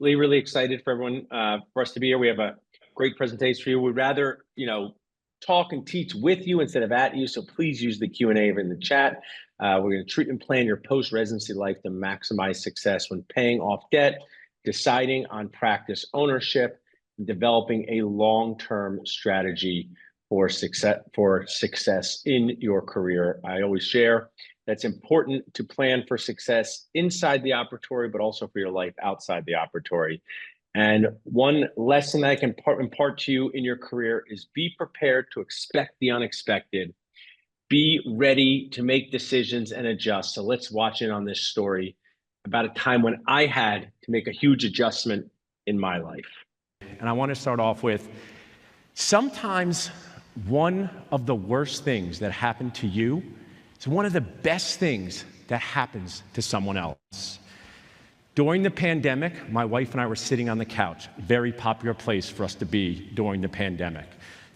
really excited for everyone, for us to be here. We have a great presentation for you. We'd rather, talk and teach with you instead of at you. So please use the Q&A in the chat. We're going to treat and plan your post-residency life to maximize success when paying off debt, deciding on practice ownership, and developing a long-term strategy for success in your career. I always share that's important to plan for success inside the operatory, but also for your life outside the operatory. And one lesson I can impart to you in your career is be prepared to expect the unexpected. Be ready to make decisions and adjust. So let's watch in on this story about a time when I had to make a huge adjustment in my life. And I want to start off with, sometimes one of the worst things that happened to you is one of the best things that happens to someone else. During the pandemic, my wife and I were sitting on the couch, very popular place for us to be during the pandemic.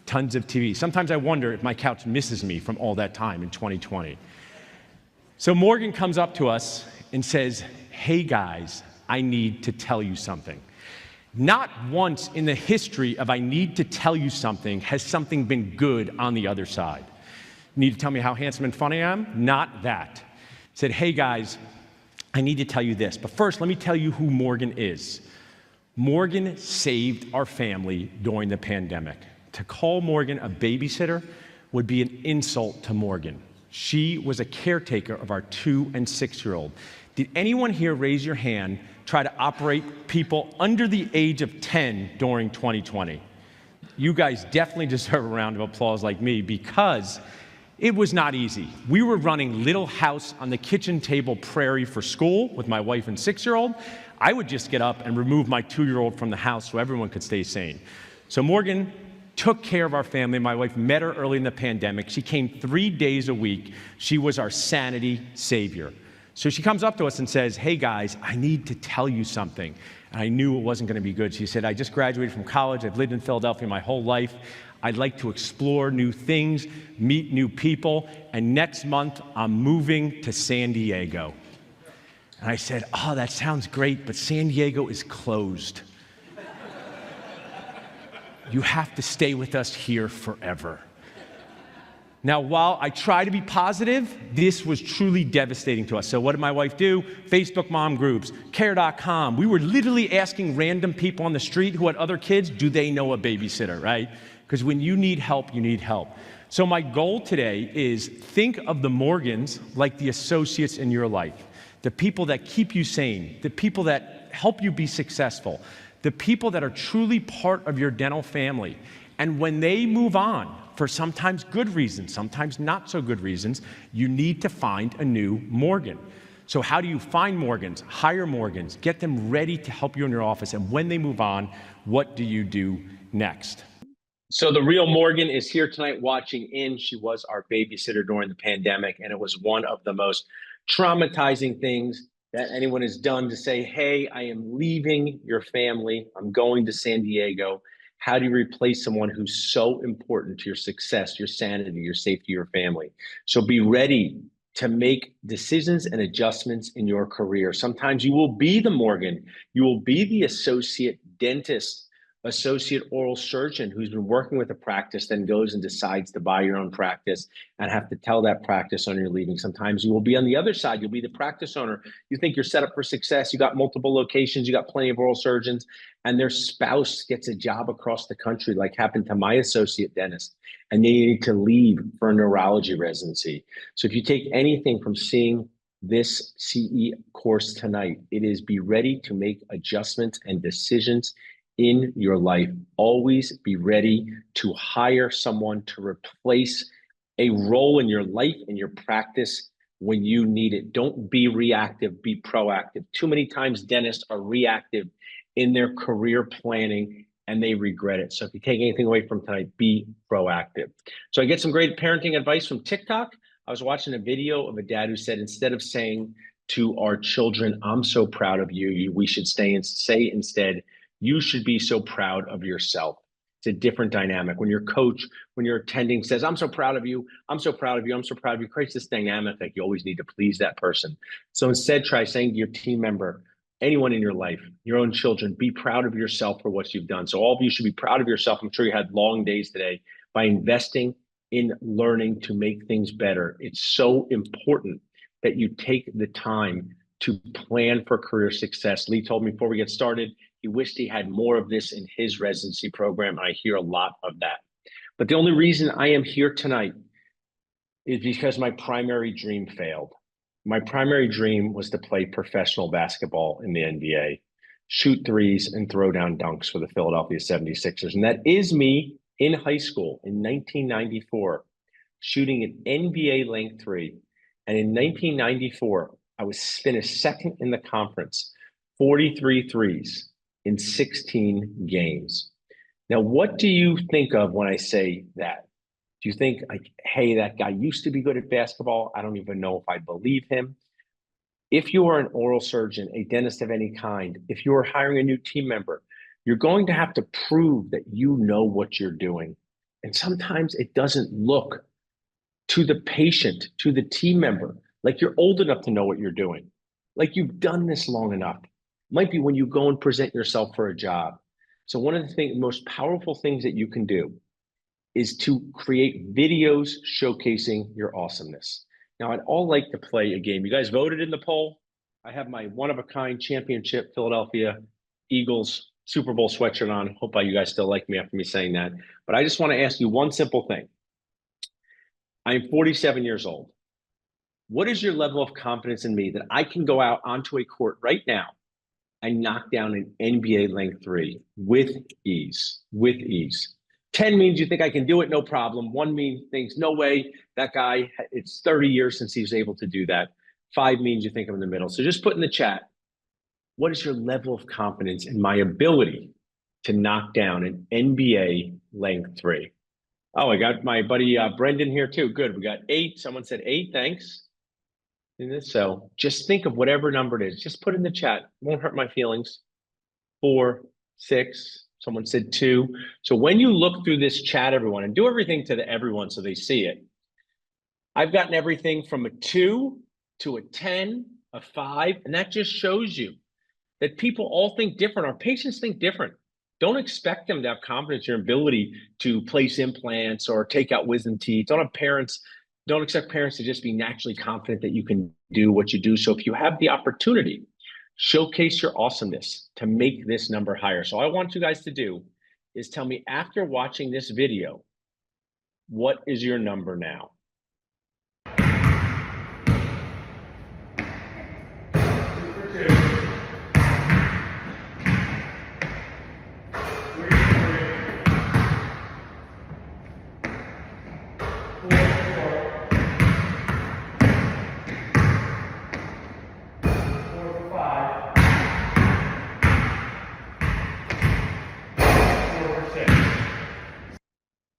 Tons of TV. Sometimes I wonder if my couch misses me from all that time in 2020. So Morgan comes up to us and says, "Hey guys, I need to tell you something." Not once in the history of I need to tell you something has something been good on the other side. Need to tell me how handsome and funny I am? Not that. Said, "Hey guys, I need to tell you this, but first let me tell you who Morgan is." Morgan saved our family during the pandemic. To call Morgan a babysitter would be an insult to Morgan. She was a caretaker of our 2- and 6-year-old. Did anyone here, raise your hand, try to operate people under the age of 10 during 2020? You guys definitely deserve a round of applause like me, because it was not easy. We were running Little House on the kitchen table prairie for school with my wife and 6-year-old. I would just get up and remove my 2-year-old from the house so everyone could stay sane. So Morgan took care of our family. My wife met her early in the pandemic. She came 3 days a week. She was our sanity savior. So she comes up to us and says, "Hey guys, I need to tell you something." And I knew it wasn't going to be good. She said, "I just graduated from college. I've lived in Philadelphia my whole life. I'd like to explore new things, meet new people, and next month I'm moving to San Diego." And I said, "Oh, that sounds great, but San Diego is closed. You have to stay with us here forever." Now, while I try to be positive, this was truly devastating to us. So what did my wife do? Facebook mom groups, care.com. We were literally asking random people on the street who had other kids, do they know a babysitter, right? Because when you need help, you need help. So my goal today is think of the Morgans like the associates in your life, the people that keep you sane, the people that help you be successful, the people that are truly part of your dental family. And when they move on, for sometimes good reasons, sometimes not so good reasons, you need to find a new Morgan. So how do you find Morgans, hire Morgans, get them ready to help you in your office, and when they move on, what do you do next? So the real Morgan is here tonight watching in. She was our babysitter during the pandemic, and it was one of the most traumatizing things that anyone has done to say, "Hey, I am leaving your family. I'm going to San Diego." How do you replace someone who's so important to your success, your sanity, your safety, your family? So be ready to make decisions and adjustments in your career. Sometimes you will be the Morgan. You will be the associate dentist, associate oral surgeon who's been working with a practice, then goes and decides to buy your own practice and have to tell that practice owner you're leaving. Sometimes you will be on the other side. You'll be the practice owner. You think you're set up for success. You got multiple locations. You got plenty of oral surgeons, and their spouse gets a job across the country, like happened to my associate dentist, and they need to leave for a neurology residency. So if you take anything from seeing this CE course tonight, it is be ready to make adjustments and decisions in your life. Always be ready to hire someone to replace a role in your life, in your practice, when you need it. Don't be reactive, be proactive. Too many times dentists are reactive in their career planning and they regret it. So if you take anything away from tonight, be proactive. So I get some great parenting advice from TikTok. I was watching a video of a dad who said, instead of saying to our children, "I'm so proud of you," we should say instead, "You should be so proud of yourself." It's a different dynamic. When your coach, when your attending says, "I'm so proud of you, I'm so proud of you, I'm so proud of you," it creates this dynamic like you always need to please that person. So instead, try saying to your team member, anyone in your life, your own children, be proud of yourself for what you've done. So all of you should be proud of yourself. I'm sure you had long days today by investing in learning to make things better. It's so important that you take the time to plan for career success. Lee told me before we get started, he wished he had more of this in his residency program. I hear a lot of that. But the only reason I am here tonight is because my primary dream failed. My primary dream was to play professional basketball in the NBA, shoot threes and throw down dunks for the Philadelphia 76ers. And that is me in high school in 1994, shooting an NBA length three. And in 1994, I was finished second in the conference, 43 threes in 16 games. Now, what do you think of when I say that? Do you think, like, hey, that guy used to be good at basketball? I don't even know if I believe him. If you are an oral surgeon, a dentist of any kind, if you are hiring a new team member, you're going to have to prove that you know what you're doing. And sometimes it doesn't look to the patient, to the team member, like you're old enough to know what you're doing, like you've done this long enough. Might be when you go and present yourself for a job. So one of the most powerful things that you can do is to create videos showcasing your awesomeness. Now, I'd all like to play a game. You guys voted in the poll. I have my one-of-a-kind championship Philadelphia Eagles Super Bowl sweatshirt on. Hope you guys still like me after me saying that. But I just want to ask you one simple thing. I'm 47 years old. What is your level of confidence in me that I can go out onto a court right now and knock down an NBA length three with ease, with ease? 10 means you think I can do it, no problem. 1 means thinks, no way, that guy, it's 30 years since he was able to do that. 5 means you think I'm in the middle. So just put in the chat, what is your level of confidence in my ability to knock down an NBA length three? Oh, I got my buddy Brendan here too. Good. We got 8. Someone said 8. Thanks. So just think of whatever number it is. Just put in the chat. Won't hurt my feelings. 4, 6. Someone said 2. So when you look through this chat, everyone, and do everything to everyone so they see it. I've gotten everything from a 2 to a 10, a 5, and that just shows you that people all think different. Our patients think different. Don't expect them to have confidence in your ability to place implants or take out wisdom teeth. Don't expect parents to just be naturally confident that you can do what you do. So if you have the opportunity, showcase your awesomeness to make this number higher. So all I want you guys to do is tell me after watching this video, what is your number now?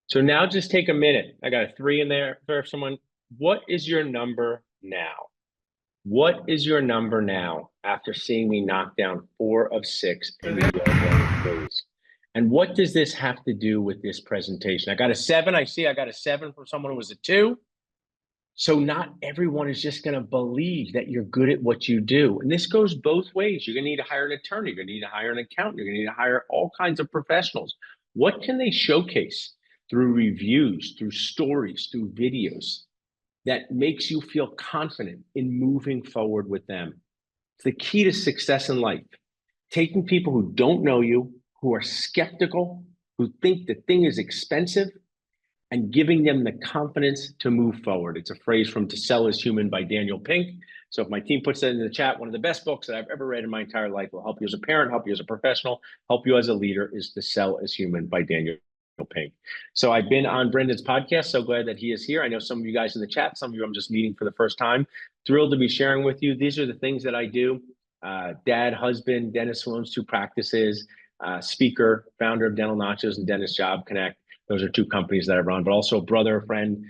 So now just take a minute. I got a 3 in there for someone. What is your number now? What is your number now after seeing me knock down 4 of 6 NBA threes? And what does this have to do with this presentation? I got a 7. I see I got a 7 from someone who was a 2. So not everyone is just going to believe that you're good at what you do. And this goes both ways. You're going to need to hire an attorney. You're going to need to hire an accountant. You're going to need to hire all kinds of professionals. What can they showcase through reviews, through stories, through videos that makes you feel confident in moving forward with them? It's the key to success in life. Taking people who don't know you, who are skeptical, who think the thing is expensive, and giving them the confidence to move forward. It's a phrase from To Sell is Human by Daniel Pink. So if my team puts that in the chat, one of the best books that I've ever read in my entire life, will help you as a parent, help you as a professional, help you as a leader, is To Sell is Human by Daniel Pink. So I've been on Brendan's podcast. So glad that he is here. I know some of you guys in the chat, some of you I'm just meeting for the first time. Thrilled to be sharing with you. These are the things that I do. Dad, husband, dentist who owns 2 practices, speaker, founder of Dental Nachos and Dentist Job Connect. Those are 2 companies that I run, but also a brother, a friend,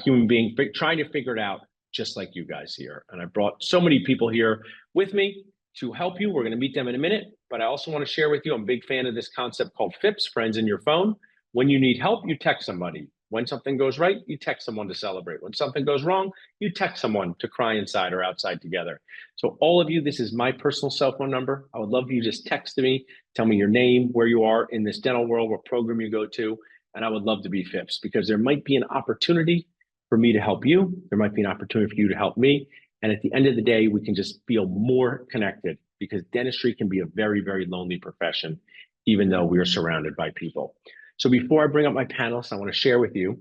human being, trying to figure it out just like you guys here. And I brought so many people here with me to help you. We're going to meet them in a minute, but I also want to share with you, I'm a big fan of this concept called FIPS, Friends in Your Phone. When you need help, you text somebody. When something goes right, you text someone to celebrate. When something goes wrong, you text someone to cry inside or outside together. So all of you, this is my personal cell phone number. I would love if you just text me, tell me your name, where you are in this dental world, what program you go to, and I would love to be FIPS because there might be an opportunity for me to help you. There might be an opportunity for you to help me. And at the end of the day, we can just feel more connected because dentistry can be a very, very lonely profession, even though we are surrounded by people. So before I bring up my panelists, I want to share with you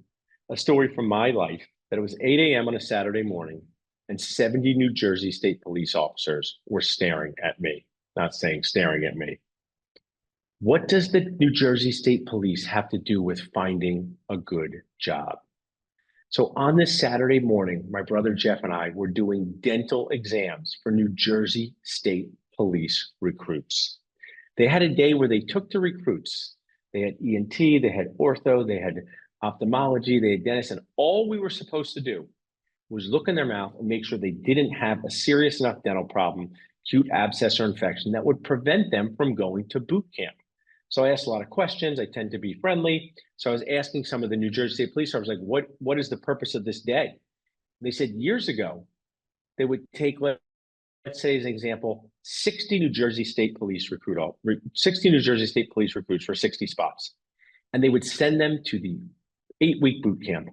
a story from my life that it was 8 a.m. on a Saturday morning and 70 New Jersey State police officers were staring at me, not saying staring at me. What does the New Jersey State Police have to do with finding a good job? So on this Saturday morning, my brother Jeff and I were doing dental exams for New Jersey State Police recruits. They had a day where they took the recruits. They had ENT, they had ortho, they had ophthalmology, they had dentists, and all we were supposed to do was look in their mouth and make sure they didn't have a serious enough dental problem, acute abscess or infection that would prevent them from going to boot camp. So I asked a lot of questions. I tend to be friendly. So I was asking some of the New Jersey State Police, I was like, what is the purpose of this day? And they said years ago, they would take, let's say as an example, 60 New Jersey State Police 60 New Jersey State Police recruits for 60 spots. And they would send them to the 8-week boot camp.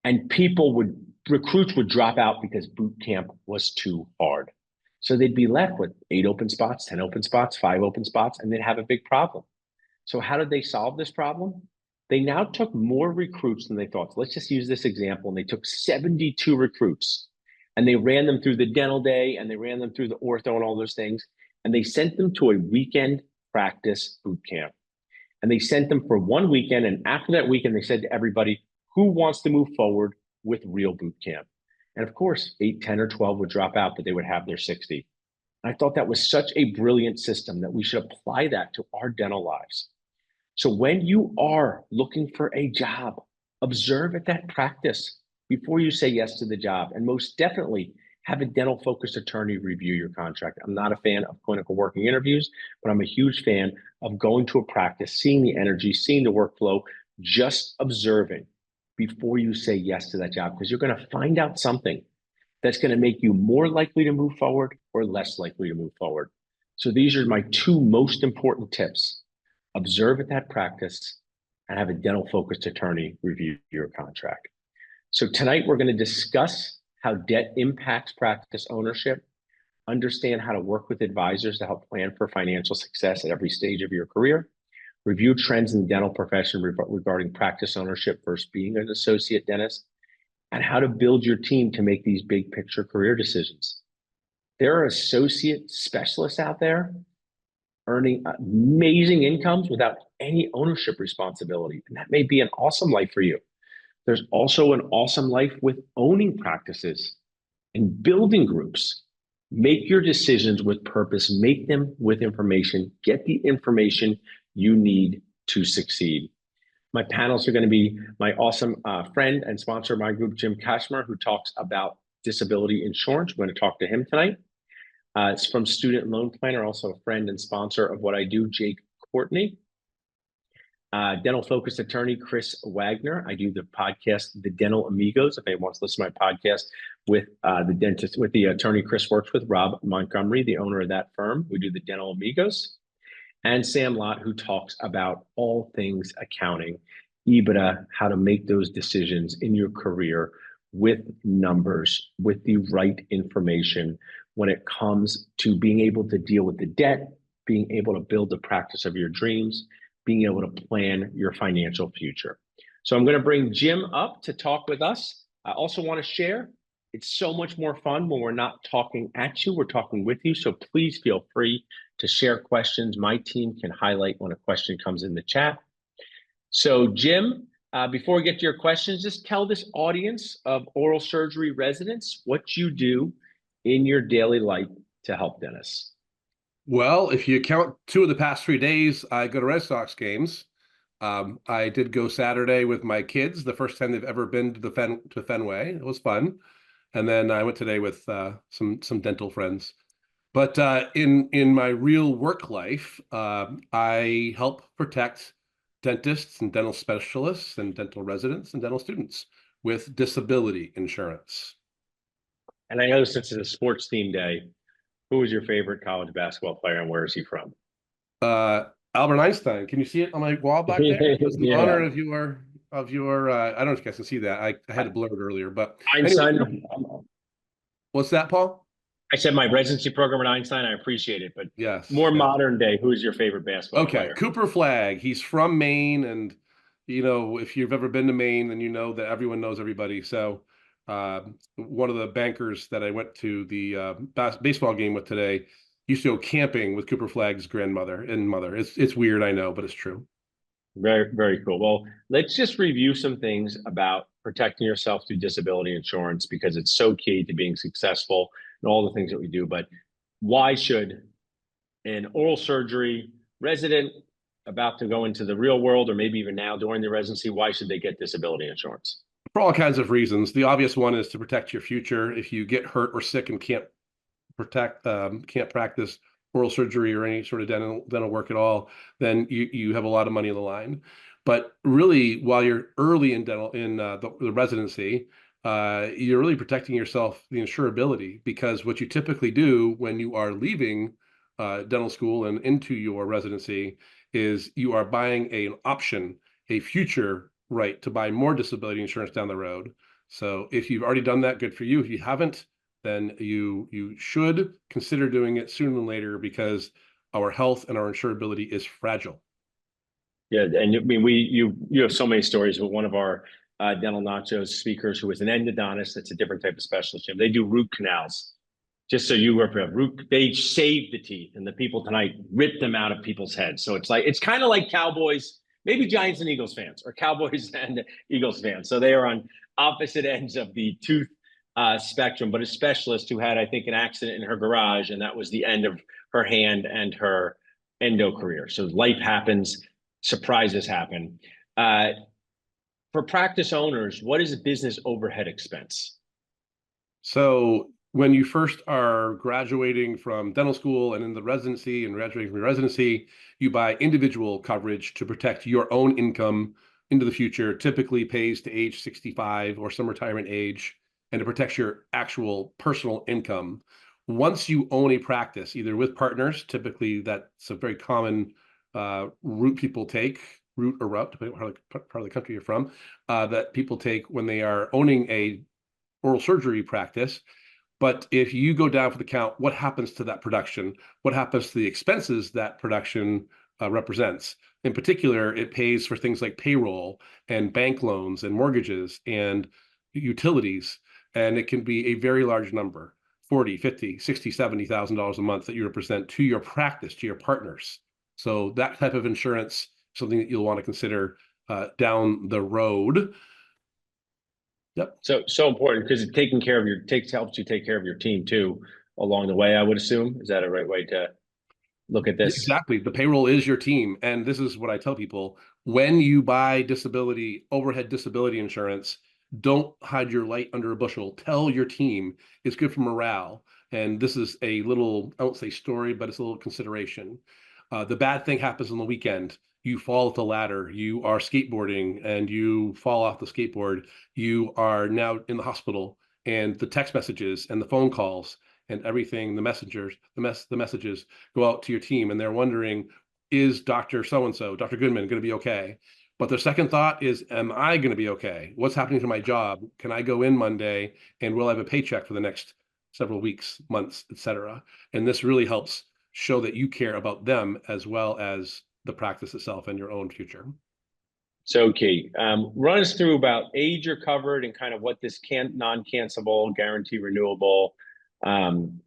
And recruits would drop out because boot camp was too hard. So they'd be left with 8 open spots, 10 open spots, 5 open spots, and they'd have a big problem. So how did they solve this problem? They now took more recruits than they thought. So let's just use this example. And they took 72 recruits and they ran them through the dental day and they ran them through the ortho and all those things. And they sent them to a weekend practice boot camp. And they sent them for 1 weekend. And after that weekend, they said to everybody, who wants to move forward with real boot camp? And of course, 8, 10, or 12 would drop out, but they would have their 60. And I thought that was such a brilliant system that we should apply that to our dental lives. So when you are looking for a job, observe at that practice before you say yes to the job. And most definitely have a dental focused attorney review your contract. I'm not a fan of clinical working interviews, but I'm a huge fan of going to a practice, seeing the energy, seeing the workflow, just observing before you say yes to that job, because you're going to find out something that's going to make you more likely to move forward or less likely to move forward. So these are my 2 most important tips. Observe at that practice and have a dental focused attorney review your contract. So tonight we're going to discuss how debt impacts practice ownership, understand how to work with advisors to help plan for financial success at every stage of your career, review trends in the dental profession regarding practice ownership versus being an associate dentist, and how to build your team to make these big picture career decisions. There are associate specialists out there earning amazing incomes without any ownership responsibility. And that may be an awesome life for you. There's also an awesome life with owning practices and building groups. Make your decisions with purpose, make them with information, get the information you need to succeed. My panels are going to be my awesome friend and sponsor of my group, Jim Kashmir, who talks about disability insurance. We're going to talk to him tonight. It's from Student Loan Planner, also a friend and sponsor of what I do, Jake Courtney. Dental focused attorney, Chris Wagner. I do the podcast, The Dental Amigos. If anyone wants to listen to my podcast with the attorney Chris works with, Rob Montgomery, the owner of that firm. We do the Dental Amigos. And Sam Lott, who talks about all things accounting, EBITDA, how to make those decisions in your career with numbers, with the right information when it comes to being able to deal with the debt, being able to build the practice of your dreams, being able to plan your financial future. So I'm going to bring Jim up to talk with us. I also want to share, it's so much more fun when we're not talking at you, we're talking with you. So please feel free to share questions. My team can highlight when a question comes in the chat. So Jim, before we get to your questions, just tell this audience of oral surgery residents what you do in your daily life to help dentists. Well, if you count 2 of the past 3 days, I go to Red Sox games. I did go Saturday with my kids, the first time they've ever been to Fenway. It was fun. And then I went today with some dental friends. But in my real work life, I help protect dentists and dental specialists and dental residents and dental students with disability insurance. And I know since it's a sports theme day, who was your favorite college basketball player and where is he from? Uh, Albert Einstein. Can you see it on my wall back there? It was in honor Yeah. of your I don't know if you guys can see that. I had it blurred earlier, but anyway, Einstein. what's that, Paul? I said my residency program at Einstein. I appreciate it, but Yes, more yes. modern day, who is your favorite basketball Okay, player? Cooper Flagg. He's from Maine, and if you've ever been to Maine, then you know that everyone knows everybody. So, one of the bankers that I went to the baseball game with today used to go camping with Cooper Flagg's grandmother and mother. It's weird, I know, but it's true. Very, very cool. Well, let's just review some things about protecting yourself through disability insurance because it's so key to being successful in all the things that we do. But why should an oral surgery resident about to go into the real world, or maybe even now during the residency, why should they get disability insurance? For all kinds of reasons. The obvious one is to protect your future. If you get hurt or sick and can't practice oral surgery or any sort of dental work at all, then you have a lot of money on the line. But really, while you're early in the residency, you're really protecting yourself, the insurability, because what you typically do when you are leaving dental school and into your residency is you are buying an option, a future right to buy more disability insurance down the road. So if you've already done that, good for you. If you haven't, then you should consider doing it sooner than later because our health and our insurability is fragile. Yeah, and I mean, you have so many stories with one of our dental nachos speakers who is an endodontist. That's a different type of specialist. They do root canals. Just so you were root, they shaved the teeth, and the people tonight ripped them out of people's heads. So it's kind of like Cowboys, maybe Giants and Eagles fans, or Cowboys and Eagles fans. So they are on opposite ends of the tooth spectrum. But a specialist who had, I think, an accident in her garage, and that was the end of her hand and her endo career. So life happens, surprises happen. For practice owners, what is a business overhead expense? So when you first are graduating from dental school and in the residency and graduating from your residency, you buy individual coverage to protect your own income into the future, typically pays to age 65 or some retirement age, and it protects your actual personal income. Once you own a practice, either with partners, typically that's a very common route people take, route or route, depending on part of the country you're from, that people take when they are owning a oral surgery practice. But if you go down for the count, what happens to that production? What happens to the expenses that production represents? In particular, it pays for things like payroll and bank loans and mortgages and utilities. And it can be a very large number, 40, 50, 60, $70,000 a month that you represent to your practice, to your partners. So that type of insurance, something that you'll want to consider down the road. Yep. So important because taking care of helps you take care of your team too along the way, I would assume. Is that a right way to look at this? Exactly. The payroll is your team. And this is what I tell people. When you buy overhead disability insurance, don't hide your light under a bushel. Tell your team it's good for morale. And this is a little, I won't say story, but it's a little consideration. The bad thing happens on the weekend. You fall off the ladder, you are skateboarding and you fall off the skateboard. You are now in the hospital, and the text messages and the phone calls and everything, the messages go out to your team, and they're wondering, is Dr. So-and-so, Dr. Goodman, going to be okay? But their second thought is, am I going to be okay? What's happening to my job? Can I go in Monday and will I have a paycheck for the next several weeks, months, etc.? And this really helps show that you care about them as well as the practice itself and your own future. So key. Run us through about age you're covered and kind of what this non-cancelable, guarantee renewable. Can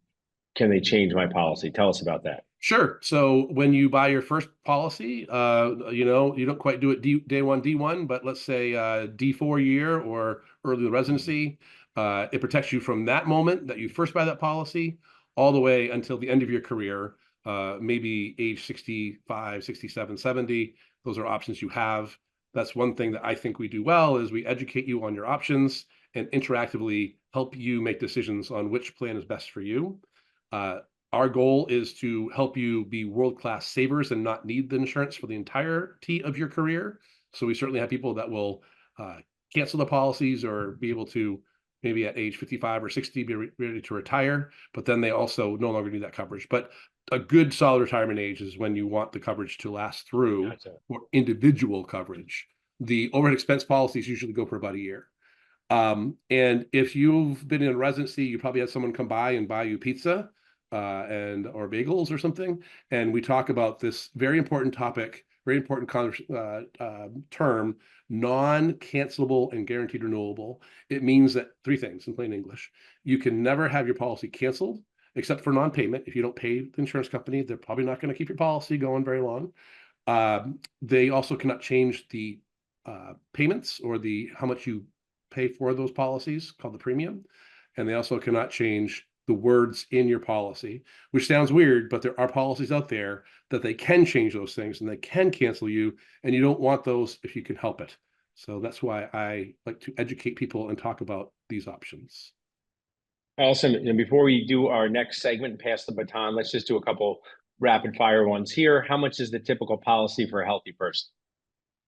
they change my policy? Tell us about that. Sure. So when you buy your first policy, you don't quite do it day one, D1, but let's say D4 year or early residency, it protects you from that moment that you first buy that policy all the way until the end of your career, maybe age 65, 67, 70. Those are options you have. That's one thing that I think we do well is we educate you on your options and interactively help you make decisions on which plan is best for you. Our goal is to help you be world-class savers and not need the insurance for the entirety of your career. So we certainly have people that will cancel the policies or be able to maybe at age 55 or 60 be ready to retire, but then they also no longer need that coverage. But a good solid retirement age is when you want the coverage to last through Gotcha. for individual coverage. The overhead expense policies usually go for about a year. And if you've been in residency, you probably had someone come by and buy you pizza and or bagels or something. And we talk about this very important topic, very important term, non-cancelable and guaranteed renewable. It means that three things in plain English. You can never have your policy canceled except for non-payment. If you don't pay the insurance company, they're probably not going to keep your policy going very long. They also cannot change the payments or the how much you pay for those policies, called the premium. And they also cannot change the words in your policy, which sounds weird, but there are policies out there that they can change those things and they can cancel you, and you don't want those if you can help it. So that's why I like to educate people and talk about these options. Awesome. And before we do our next segment and pass the baton, let's just do a couple rapid fire ones here. How much is the typical policy for a healthy person?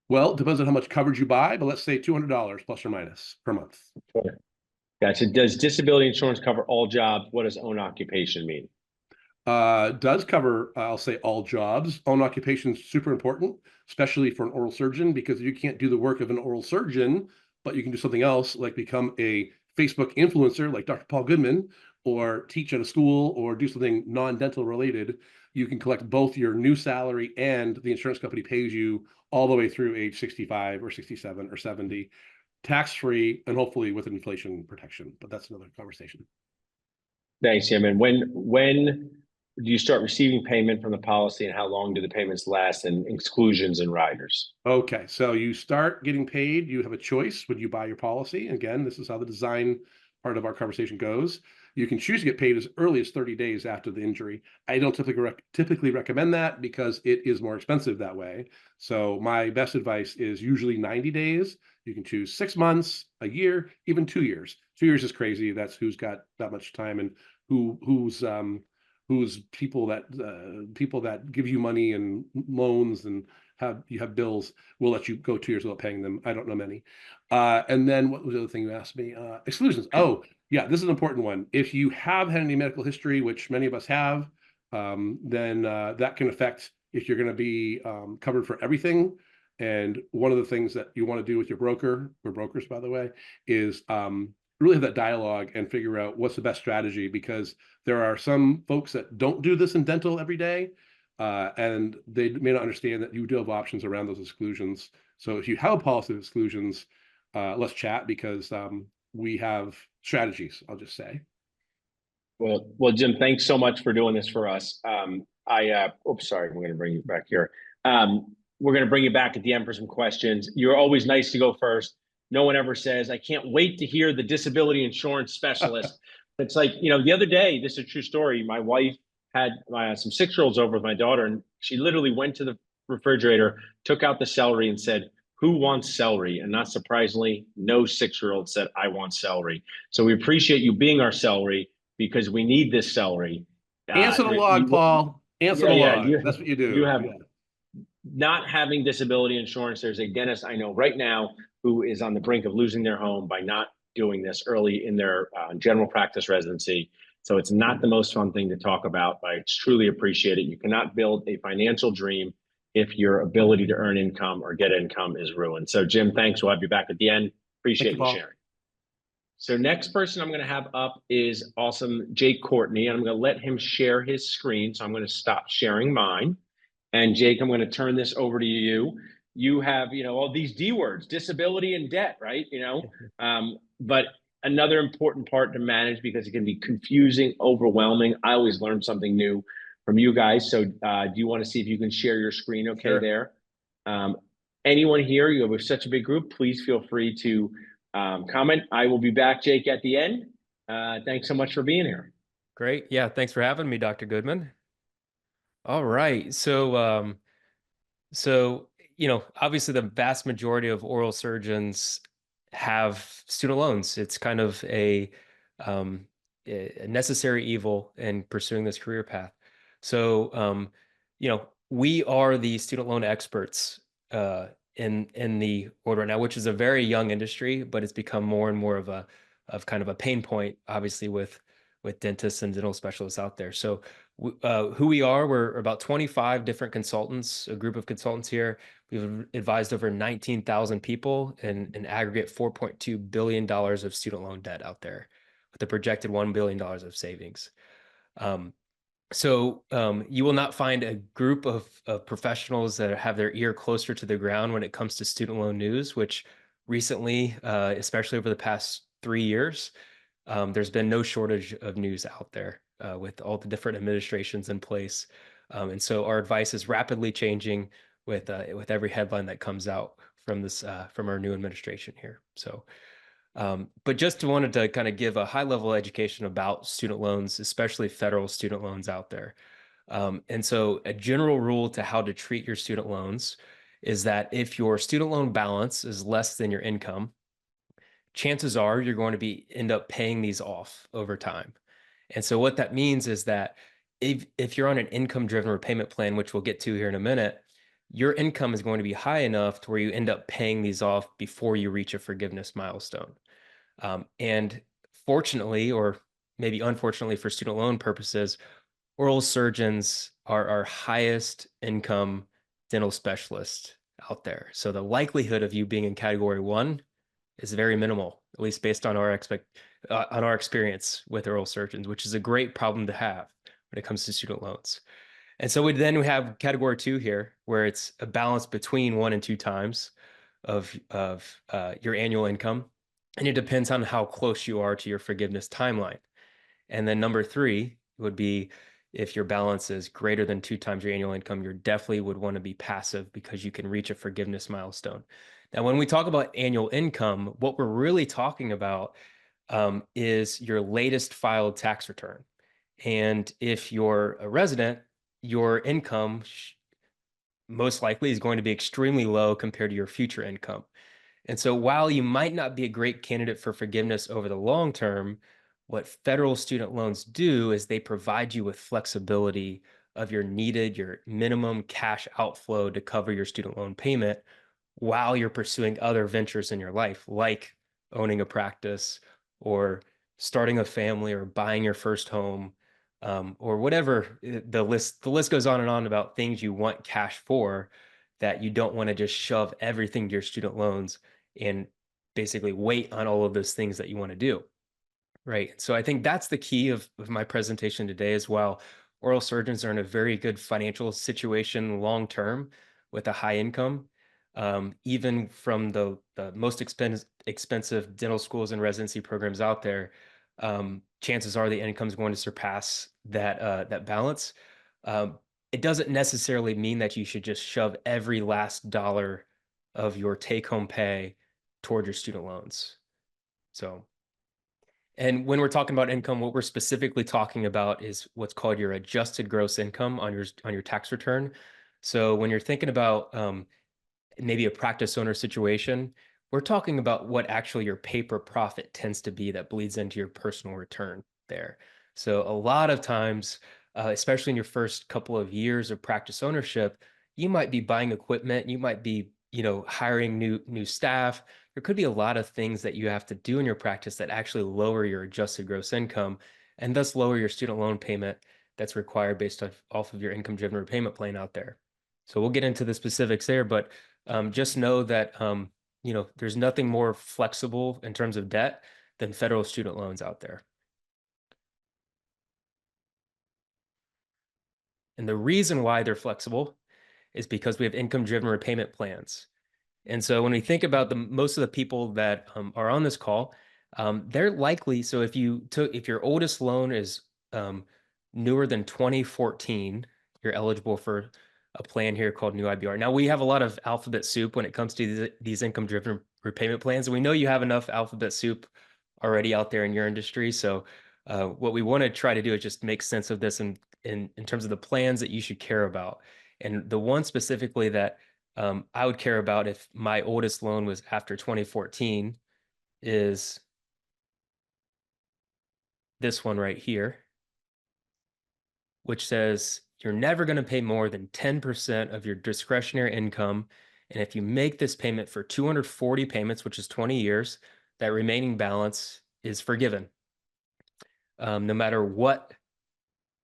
Well, it depends on how much coverage you buy, but let's say $200 plus or minus per month. Sure. Gotcha. Does disability insurance cover all jobs? What does own occupation mean? Does cover, I'll say, all jobs. Own occupation is super important, especially for an oral surgeon, because you can't do the work of an oral surgeon, but you can do something else, like become a Facebook influencer like Dr. Paul Goodman, or teach at a school, or do something non-dental related. You can collect both your new salary and the insurance company pays you all the way through age 65 or 67 or 70, tax-free, and hopefully with inflation protection. But that's another conversation. Thanks, Jim. And when do you start receiving payment from the policy, and how long do the payments last, and exclusions and riders? Okay, so you start getting paid. You have a choice when you buy your policy. Again, this is how the design part of our conversation goes. You can choose to get paid as early as 30 days after the injury. I don't typically recommend that because it is more expensive that way. So my best advice is usually 90 days. You can choose 6 months, a year, even 2 years. 2 years is crazy. That's who's got that much time, and who's people that give you money and loans and have bills will let you go 2 years without paying them. I don't know many. And then what was the other thing you asked me? Exclusions. Oh, yeah, this is an important one. If you have had any medical history, which many of us have, then that can affect if you're going to be covered for everything. And one of the things that you want to do with your broker, we're brokers, by the way, is really have that dialogue and figure out what's the best strategy, because there are some folks that don't do this in dental every day, and they may not understand that you do have options around those exclusions. So if you have a policy of exclusions, let's chat, because we have strategies, I'll just say. Well, Jim, thanks so much for doing this for us. Sorry, we're going to bring you back here. We're going to bring you back at the end for some questions. You're always nice to go first. No one ever says, I can't wait to hear the disability insurance specialist. It's like, the other day, this is a true story. My wife had some 6-year-olds over with my daughter, and she literally went to the refrigerator, took out the celery, and said, who wants celery? And not surprisingly, no 6-year-old said, I want celery. So we appreciate you being our celery, because we need this celery. Answer the log, Paul. Answer the log. That's what you do. You have not having disability insurance. There's a dentist I know right now who is on the brink of losing their home by not doing this early in their general practice residency. So it's not the most fun thing to talk about, but I truly appreciate it. You cannot build a financial dream if your ability to earn income or get income is ruined. So Jim, thanks. We'll have you back at the end. Appreciate you sharing. So next person I'm going to have up is awesome Jake Courtney, and I'm going to let him share his screen. So I'm going to stop sharing mine. And Jake, I'm going to turn this over to you. You have, all these D words, disability and debt, right? But another important part to manage, because it can be confusing, overwhelming. I always learn something new from you guys. So do you want to see if you can share your screen okay there? Anyone here, you have such a big group, please feel free to comment. I will be back, Jake, at the end. Thanks so much for being here. Great. Yeah, thanks for having me, Dr. Goodman. All right. So, obviously the vast majority of oral surgeons have student loans. It's kind of a a necessary evil in pursuing this career path. So, we are the student loan experts in the world right now, which is a very young industry, but it's become more and more of kind of a pain point, obviously, with dentists and dental specialists out there. So, who we are, we're about 25 different consultants, a group of consultants here. We've advised over 19,000 people and an aggregate $4.2 billion of student loan debt out there, with a projected $1 billion of savings. You will not find a group of professionals that have their ear closer to the ground when it comes to student loan news, which recently, especially over the past 3 years, there's been no shortage of news out there with all the different administrations in place. And so our advice is rapidly changing with every headline that comes out from our new administration here. So, but just wanted to kind of give a high level education about student loans, especially federal student loans out there. And so a general rule to how to treat your student loans is that if your student loan balance is less than your income, chances are you're going to end up paying these off over time. And so what that means is that if you're on an income driven repayment plan, which we'll get to here in a minute, your income is going to be high enough to where you end up paying these off before you reach a forgiveness milestone. And fortunately, or maybe unfortunately for student loan purposes, oral surgeons are our highest income dental specialists out there. So the likelihood of you being in category 1 is very minimal, at least based on our experience with oral surgeons, which is a great problem to have when it comes to student loans. And so we have category 2 here, where it's a balance between 1 and 2 times of your annual income, and it depends on how close you are to your forgiveness timeline. And then number 3 would be if your balance is greater than 2 times your annual income, you definitely would want to be passive because you can reach a forgiveness milestone. Now, when we talk about annual income, what we're really talking about is your latest filed tax return. And if you're a resident, your income most likely is going to be extremely low compared to your future income. And so while you might not be a great candidate for forgiveness over the long term, what federal student loans do is they provide you with flexibility of your minimum cash outflow to cover your student loan payment while you're pursuing other ventures in your life, like owning a practice or starting a family or buying your first home, or whatever. The list goes on and on about things you want cash for, that you don't want to just shove everything to your student loans and basically wait on all of those things that you want to do. Right. So I think that's the key of my presentation today as well. Oral surgeons are in a very good financial situation long term with a high income. Even from the most expensive dental schools and residency programs out there, chances are the income is going to surpass that balance. It doesn't necessarily mean that you should just shove every last dollar of your take-home pay toward your student loans. So, and when we're talking about income, what we're specifically talking about is what's called your adjusted gross income on your tax return. So when you're thinking about maybe a practice owner situation, we're talking about what actually your paper profit tends to be that bleeds into your personal return there. So a lot of times, especially in your first couple of years of practice ownership, you might be buying equipment, you might be, hiring new staff. There could be a lot of things that you have to do in your practice that actually lower your adjusted gross income and thus lower your student loan payment that's required based off of your income-driven repayment plan out there. So we'll get into the specifics there, but just know that there's nothing more flexible in terms of debt than federal student loans out there. And the reason why they're flexible is because we have income-driven repayment plans. And so when we think about most of the people that are on this call, they're likely, so if your oldest loan is newer than 2014, you're eligible for a plan here called New IBR. Now, we have a lot of alphabet soup when it comes to these income-driven repayment plans, and we know you have enough alphabet soup already out there in your industry. So what we want to try to do is just make sense of this in terms of the plans that you should care about. And the one specifically that I would care about if my oldest loan was after 2014 is this one right here, which says you're never going to pay more than 10% of your discretionary income. And if you make this payment for 240 payments, which is 20 years, that remaining balance is forgiven. No matter what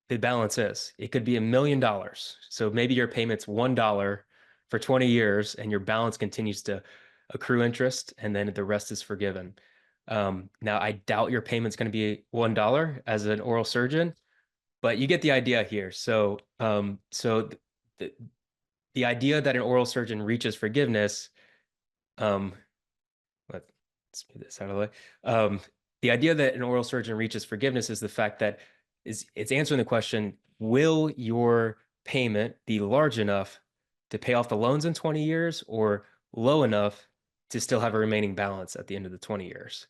the balance is. It could be $1 million. So maybe your payment's $1 for 20 years and your balance continues to accrue interest and then the rest is forgiven. Now, I doubt your payment's going to be $1 as an oral surgeon, but you get the idea here. So, the idea that an oral surgeon reaches forgiveness, let's move this out of the way. The idea that an oral surgeon reaches forgiveness is the fact that it's answering the question, will your payment be large enough to pay off the loans in 20 years or low enough to still have a remaining balance at the end of the 20 years?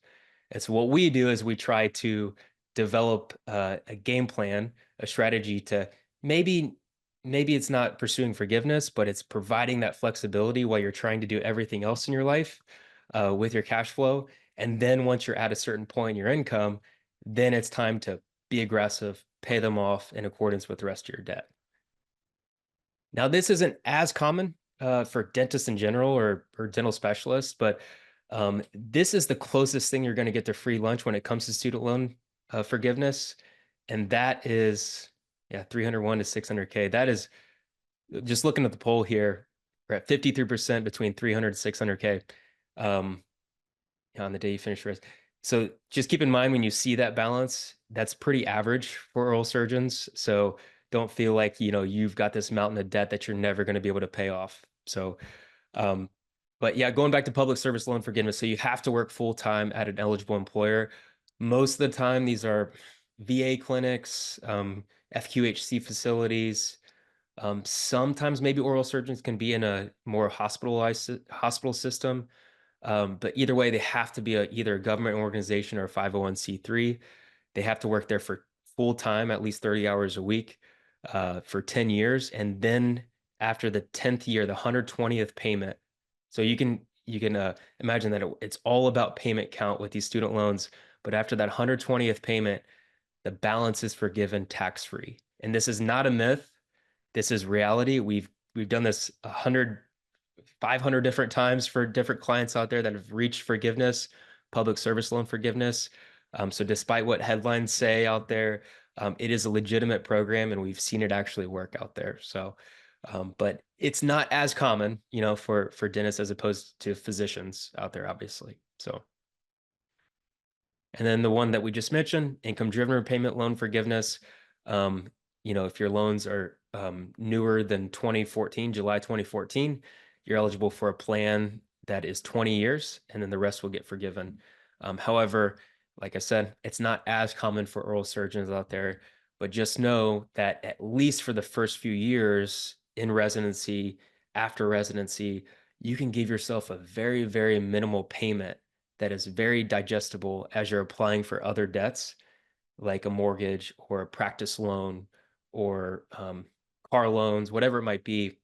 And so what we do is we try to develop a game plan, a strategy to maybe it's not pursuing forgiveness, but it's providing that flexibility while you're trying to do everything else in your life with your cash flow. And then once you're at a certain point in your income, then it's time to be aggressive, pay them off in accordance with the rest of your debt. Now, this isn't as common for dentists in general or dental specialists, but this is the closest thing you're going to get to free lunch when it comes to student loan forgiveness. And that is, 301 to 600K. That is, just looking at the poll here, we're at 53% between 300 and 600K on the day you finish rest. So just keep in mind when you see that balance, that's pretty average for oral surgeons. So don't feel like, you've got this mountain of debt that you're never going to be able to pay off. So, but yeah, going back to public service loan forgiveness. So you have to work full time at an eligible employer. Most of the time, these are VA clinics, FQHC facilities. Sometimes maybe oral surgeons can be in a more hospital system. But either way, they have to be either a government organization or a 501c3. They have to work there for full time, at least 30 hours a week for 10 years. And then after the 10th year, the 120th payment. So you can imagine that it's all about payment count with these student loans. But after that 120th payment, the balance is forgiven tax-free. And this is not a myth. This is reality. We've done this 500 different times for different clients out there that have reached forgiveness, public service loan forgiveness. So despite what headlines say out there, it is a legitimate program and we've seen it actually work out there. So, but it's not as common, for dentists as opposed to physicians out there, obviously. So, and then the one that we just mentioned, income-driven repayment loan forgiveness. If your loans are newer than July 2014, you're eligible for a plan that is 20 years, and then the rest will get forgiven. However, like I said, it's not as common for oral surgeons out there, but just know that at least for the first few years in residency, after residency, you can give yourself a very, very minimal payment that is very digestible as you're applying for other debts, like a mortgage or a practice loan or car loans, whatever it might be.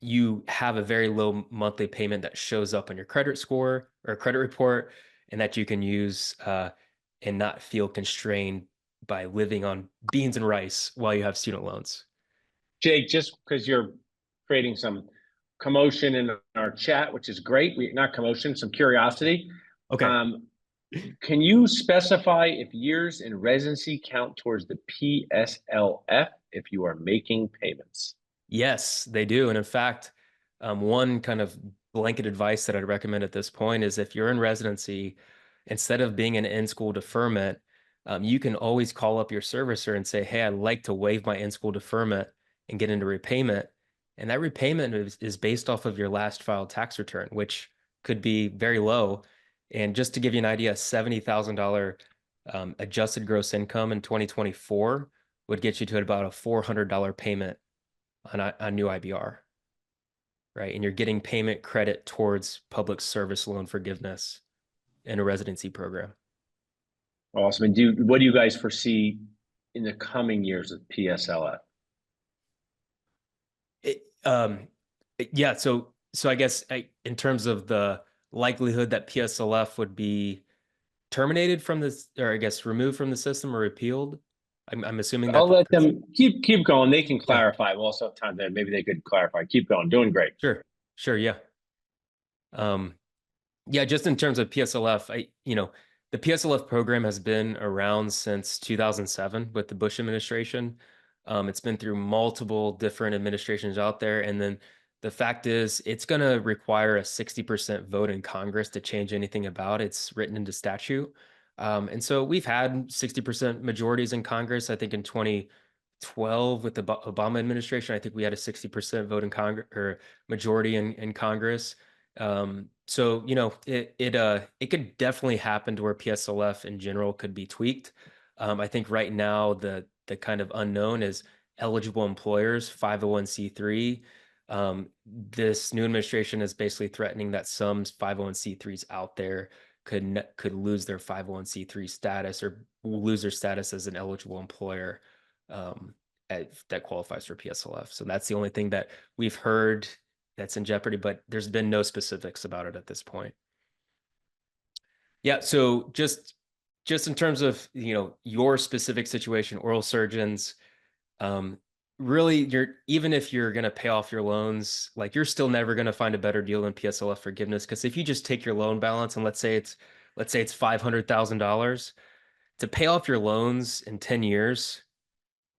You have a very low monthly payment that shows up on your credit score or credit report, and that you can use and not feel constrained by living on beans and rice while you have student loans. Jake, just because you're creating some commotion in our chat, which is great. Not commotion, some curiosity. Okay. Can you specify if years in residency count towards the PSLF if you are making payments? Yes, they do. And in fact, one kind of blanket advice that I'd recommend at this point is if you're in residency, instead of being an in-school deferment, you can always call up your servicer and say, hey, I'd like to waive my in-school deferment and get into repayment. And that repayment is based off of your last filed tax return, which could be very low. And just to give you an idea, $70,000 adjusted gross income in 2024 would get you to about a $400 payment on a new IBR, right? And you're getting payment credit towards public service loan forgiveness in a residency program. Awesome. And what do you guys foresee in the coming years of PSLF? Yeah, so I guess in terms of the likelihood that PSLF would be terminated from this, or I guess removed from the system or repealed. I'm assuming I'll that let them keep going. They can yeah, clarify. We'll also have time there. Maybe they could clarify. Keep going. Doing great. sure, yeah. Um, yeah, just in terms of PSLF, the PSLF program has been around since 2007 with the Bush administration. It's been through multiple different administrations out there. And then the fact is, it's going to require a 60% vote in Congress to change anything about it. It's written into statute. And so we've had 60% majorities in Congress. I think in 2012 with the Obama administration, I think we had a 60% vote in Congress or majority in Congress. So it could definitely happen to where PSLF in general could be tweaked. I think right now the kind of unknown is eligible employers, 501c3. This new administration is basically threatening that some 501c3s out there could lose their 501c3 status or lose their status as an eligible employer that qualifies for PSLF. So that's the only thing that we've heard that's in jeopardy, but there's been no specifics about it at this point. Yeah, so just in terms of your specific situation, oral surgeons, really even if you're going to pay off your loans, like you're still never going to find a better deal than PSLF forgiveness, because if you just take your loan balance and let's say it's $500,000 to pay off your loans in 10 years,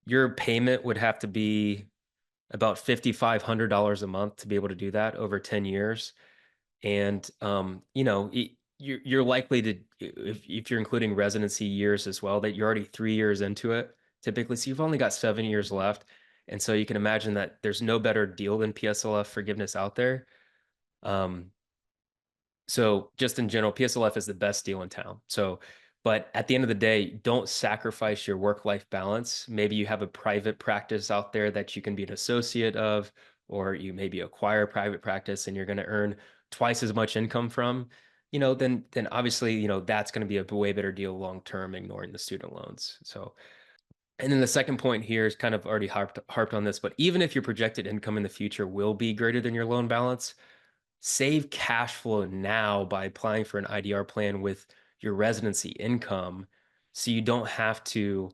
your payment would have to be about $5,500 a month to be able to do that over 10 years. And, you're likely to, if you're including residency years as well, that you're already 3 years into it typically. So you've only got 7 years left. And so you can imagine that there's no better deal than PSLF forgiveness out there. So just in general, PSLF is the best deal in town. So, but at the end of the day, don't sacrifice your work-life balance. Maybe you have a private practice out there that you can be an associate of, or you maybe acquire a private practice and you're going to earn twice as much income from, then obviously, that's going to be a way better deal long-term, ignoring the student loans. So, and then the second point here is kind of already harped on this, but even if your projected income in the future will be greater than your loan balance, save cash flow now by applying for an IDR plan with your residency income, so you don't have to,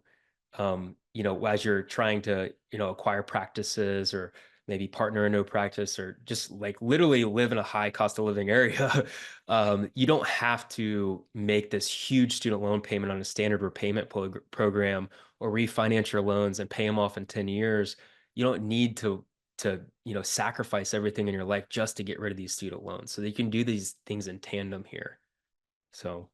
as you're trying to, acquire practices or maybe partner in no practice or just like literally live in a high cost of living area. You don't have to make this huge student loan payment on a standard repayment program or refinance your loans and pay them off in 10 years. You don't need to sacrifice everything in your life just to get rid of these student loans. So you can do these things in tandem here. So,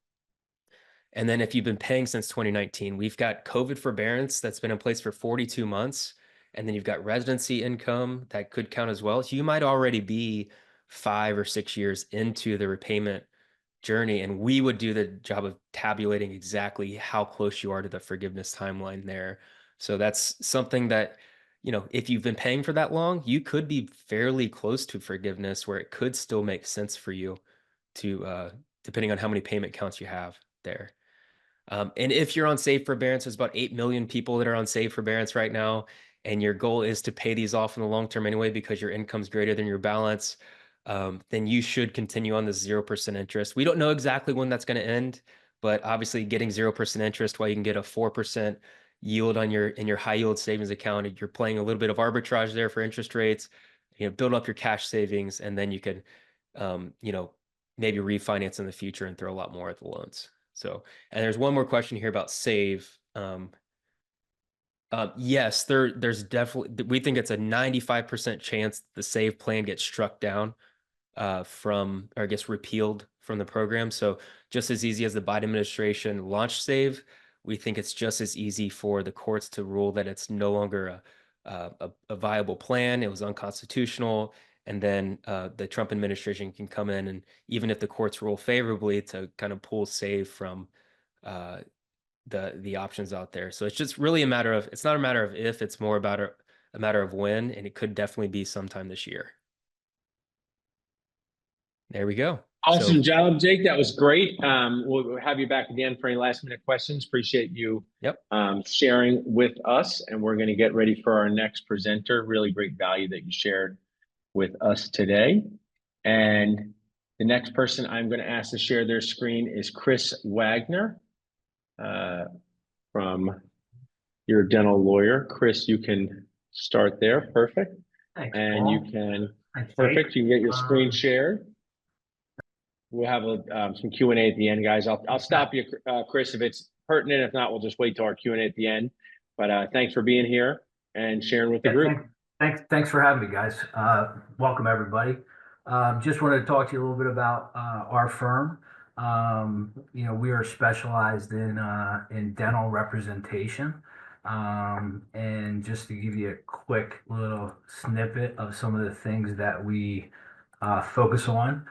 and then if you've been paying since 2019, we've got COVID forbearance that's been in place for 42 months. And then you've got residency income that could count as well. So you might already be 5 or 6 years into the repayment journey. And we would do the job of tabulating exactly how close you are to the forgiveness timeline there. So that's something that, if you've been paying for that long, you could be fairly close to forgiveness where it could still make sense for you to, depending on how many payment counts you have there. And if you're on SAVE forbearance, there's about 8 million people that are on SAVE forbearance right now. And your goal is to pay these off in the long term anyway, because your income's greater than your balance. Then you should continue on this 0% interest. We don't know exactly when that's going to end, but obviously getting 0% interest while you can get a 4% yield on in your high yield savings account, you're playing a little bit of arbitrage there for interest rates, build up your cash savings, and then you could, maybe refinance in the future and throw a lot more at the loans. So, and there's one more question here about SAVE. Yes, there's definitely, we think it's a 95% chance the SAVE plan gets struck down from, or I guess repealed from the program. So just as easy as the Biden administration launched SAVE, we think it's just as easy for the courts to rule that it's no longer a viable plan. It was unconstitutional. And then the Trump administration can come in, and even if the courts rule favorably, to kind of pull SAVE from the options out there. So it's just really it's not a matter of if, it's more about a matter of when, and it could definitely be sometime this year. There we go. Awesome job, Jake. That was great. We'll have you back again for any last minute questions. Appreciate you sharing with us. And we're going to get ready for our next presenter. Really great value that you shared with us today. And The next person I'm going to ask to share their screen is Chris Wagner from your dental lawyer. Chris, you can start there. Perfect. Thanks, And Paul. you can, Thanks, perfect. Jake. You can get your screen shared. We'll have some Q&A at the end, guys. I'll stop you, Chris, if it's pertinent. If not, we'll just wait till our Q&A at the end. But thanks for being here and sharing with the group. Thanks for having me, guys. Welcome, everybody. Just wanted to talk to you a little bit about our firm. We are specialized in dental representation. And just to give you a quick little snippet of some of the things that we focus on.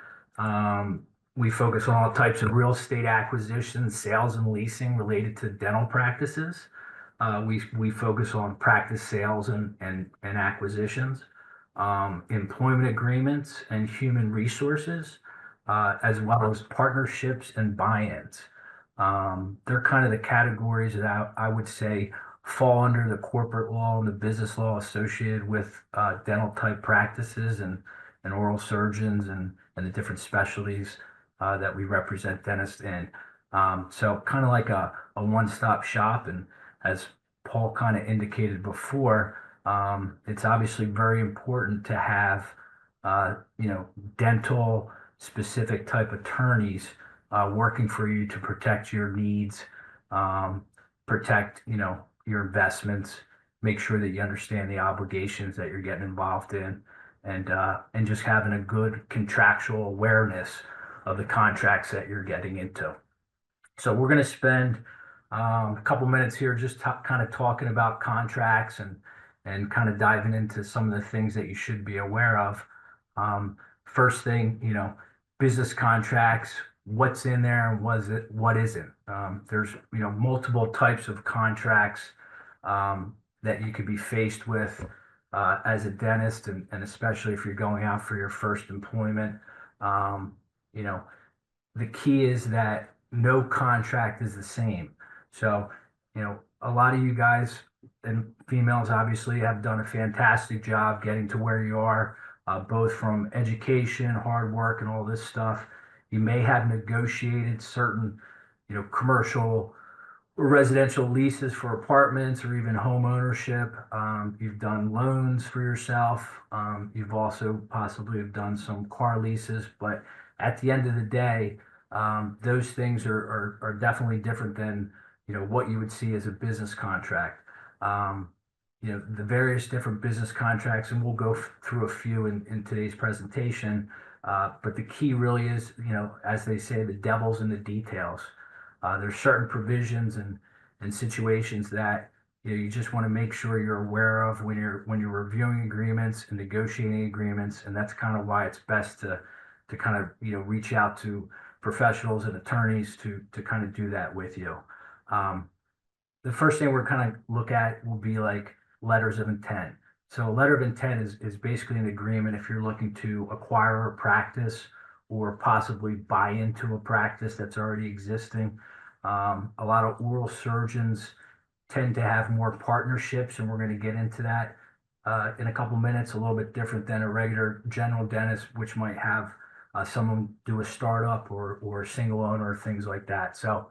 We focus on all types of real estate acquisitions, sales, and leasing related to dental practices. We focus on practice sales and acquisitions, employment agreements and human resources, as well as partnerships and buy-ins. They're kind of the categories that I would say fall under the corporate law and the business law associated with dental type practices and oral surgeons and the different specialties that we represent dentists in. So kind of like a one-stop shop. And as Paul kind of indicated before, it's obviously very important to have, dental specific type attorneys working for you to protect your needs, protect, your investments, make sure that you understand the obligations that you're getting involved in, and just having a good contractual awareness of the contracts that you're getting into. So we're going to spend a couple minutes here just kind of talking about contracts and kind of diving into some of the things that you should be aware of. First thing, business contracts, what's in there and what isn't. There's multiple types of contracts that you could be faced with as a dentist, and especially if you're going out for your first employment. The key is that no contract is the same. So, a lot of you guys and females obviously have done a fantastic job getting to where you are, both from education, hard work, and all this stuff. You may have negotiated certain, commercial or residential leases for apartments or even home ownership. You've done loans for yourself. You've also possibly have done some car leases, but at the end of the day, those things are definitely different than what you would see as a business contract. The various different business contracts, and we'll go through a few in today's presentation. But the key really is, as they say, the devil's in the details. There's certain provisions and situations that you just want to make sure you're aware of when you're reviewing agreements and negotiating agreements, and that's kind of why it's best to kind of reach out to professionals and attorneys to kind of do that with you. The first thing we're kind of look at will be like letters of intent. So a letter of intent is basically an agreement if you're looking to acquire a practice or possibly buy into a practice that's already existing. A lot of oral surgeons tend to have more partnerships, and we're going to get into that in a couple minutes. A little bit different than a regular general dentist, which might have someone do a startup or a single owner, things like that. So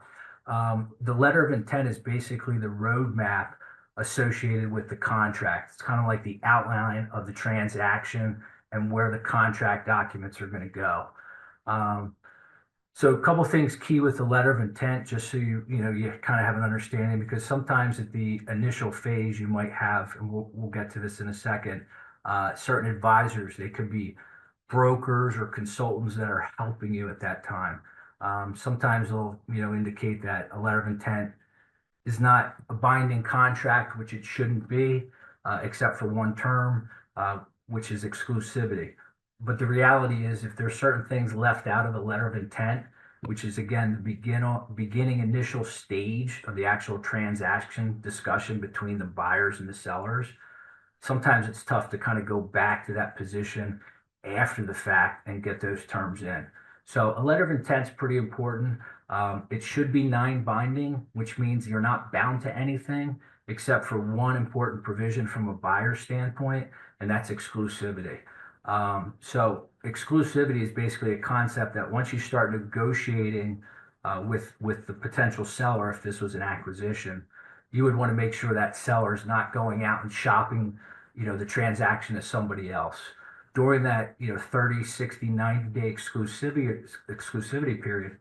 the letter of intent is basically the roadmap associated with the contract. It's kind of like the outline of the transaction and where the contract documents are going to go. So a couple things key with the letter of intent, just so you kind of have an understanding, because sometimes at the initial phase you might have, and we'll get to this in a second, certain advisors. They could be brokers or consultants that are helping you at that time. Sometimes they'll indicate that a letter of intent is not a binding contract, which it shouldn't be, except for one term, which is exclusivity. But the reality is, if there's certain things left out of the letter of intent, which is again the beginning initial stage of the actual transaction discussion between the buyers and the sellers, sometimes it's tough to kind of go back to that position after the fact and get those terms in. So a letter of intent is pretty important. It should be non-binding, which means you're not bound to anything except for one important provision from a buyer standpoint, and that's exclusivity. So exclusivity is basically a concept that once you start negotiating with the potential seller, if this was an acquisition, you would want to make sure that seller is not going out and shopping, the transaction to somebody else. During that, 30, 60, 90-day exclusivity period,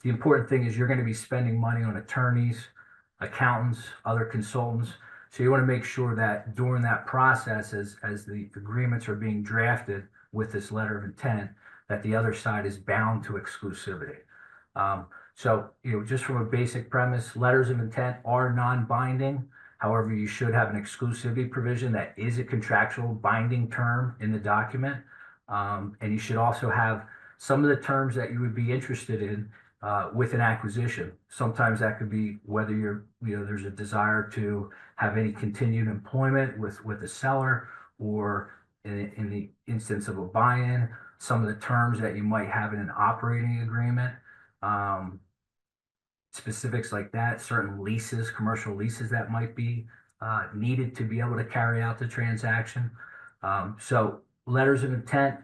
the important thing is you're going to be spending money on attorneys, accountants, other consultants. So you want to make sure that during that process, as the agreements are being drafted with this letter of intent, that the other side is bound to exclusivity. So, just from a basic premise, letters of intent are non-binding. However, you should have an exclusivity provision that is a contractual binding term in the document. And you should also have some of the terms that you would be interested in with an acquisition. Sometimes that could be whether there's a desire to have any continued employment with the seller, or in the instance of a buy-in, some of the terms that you might have in an operating agreement. Specifics like that, certain leases, commercial leases that might be needed to be able to carry out the transaction. So letters of intent,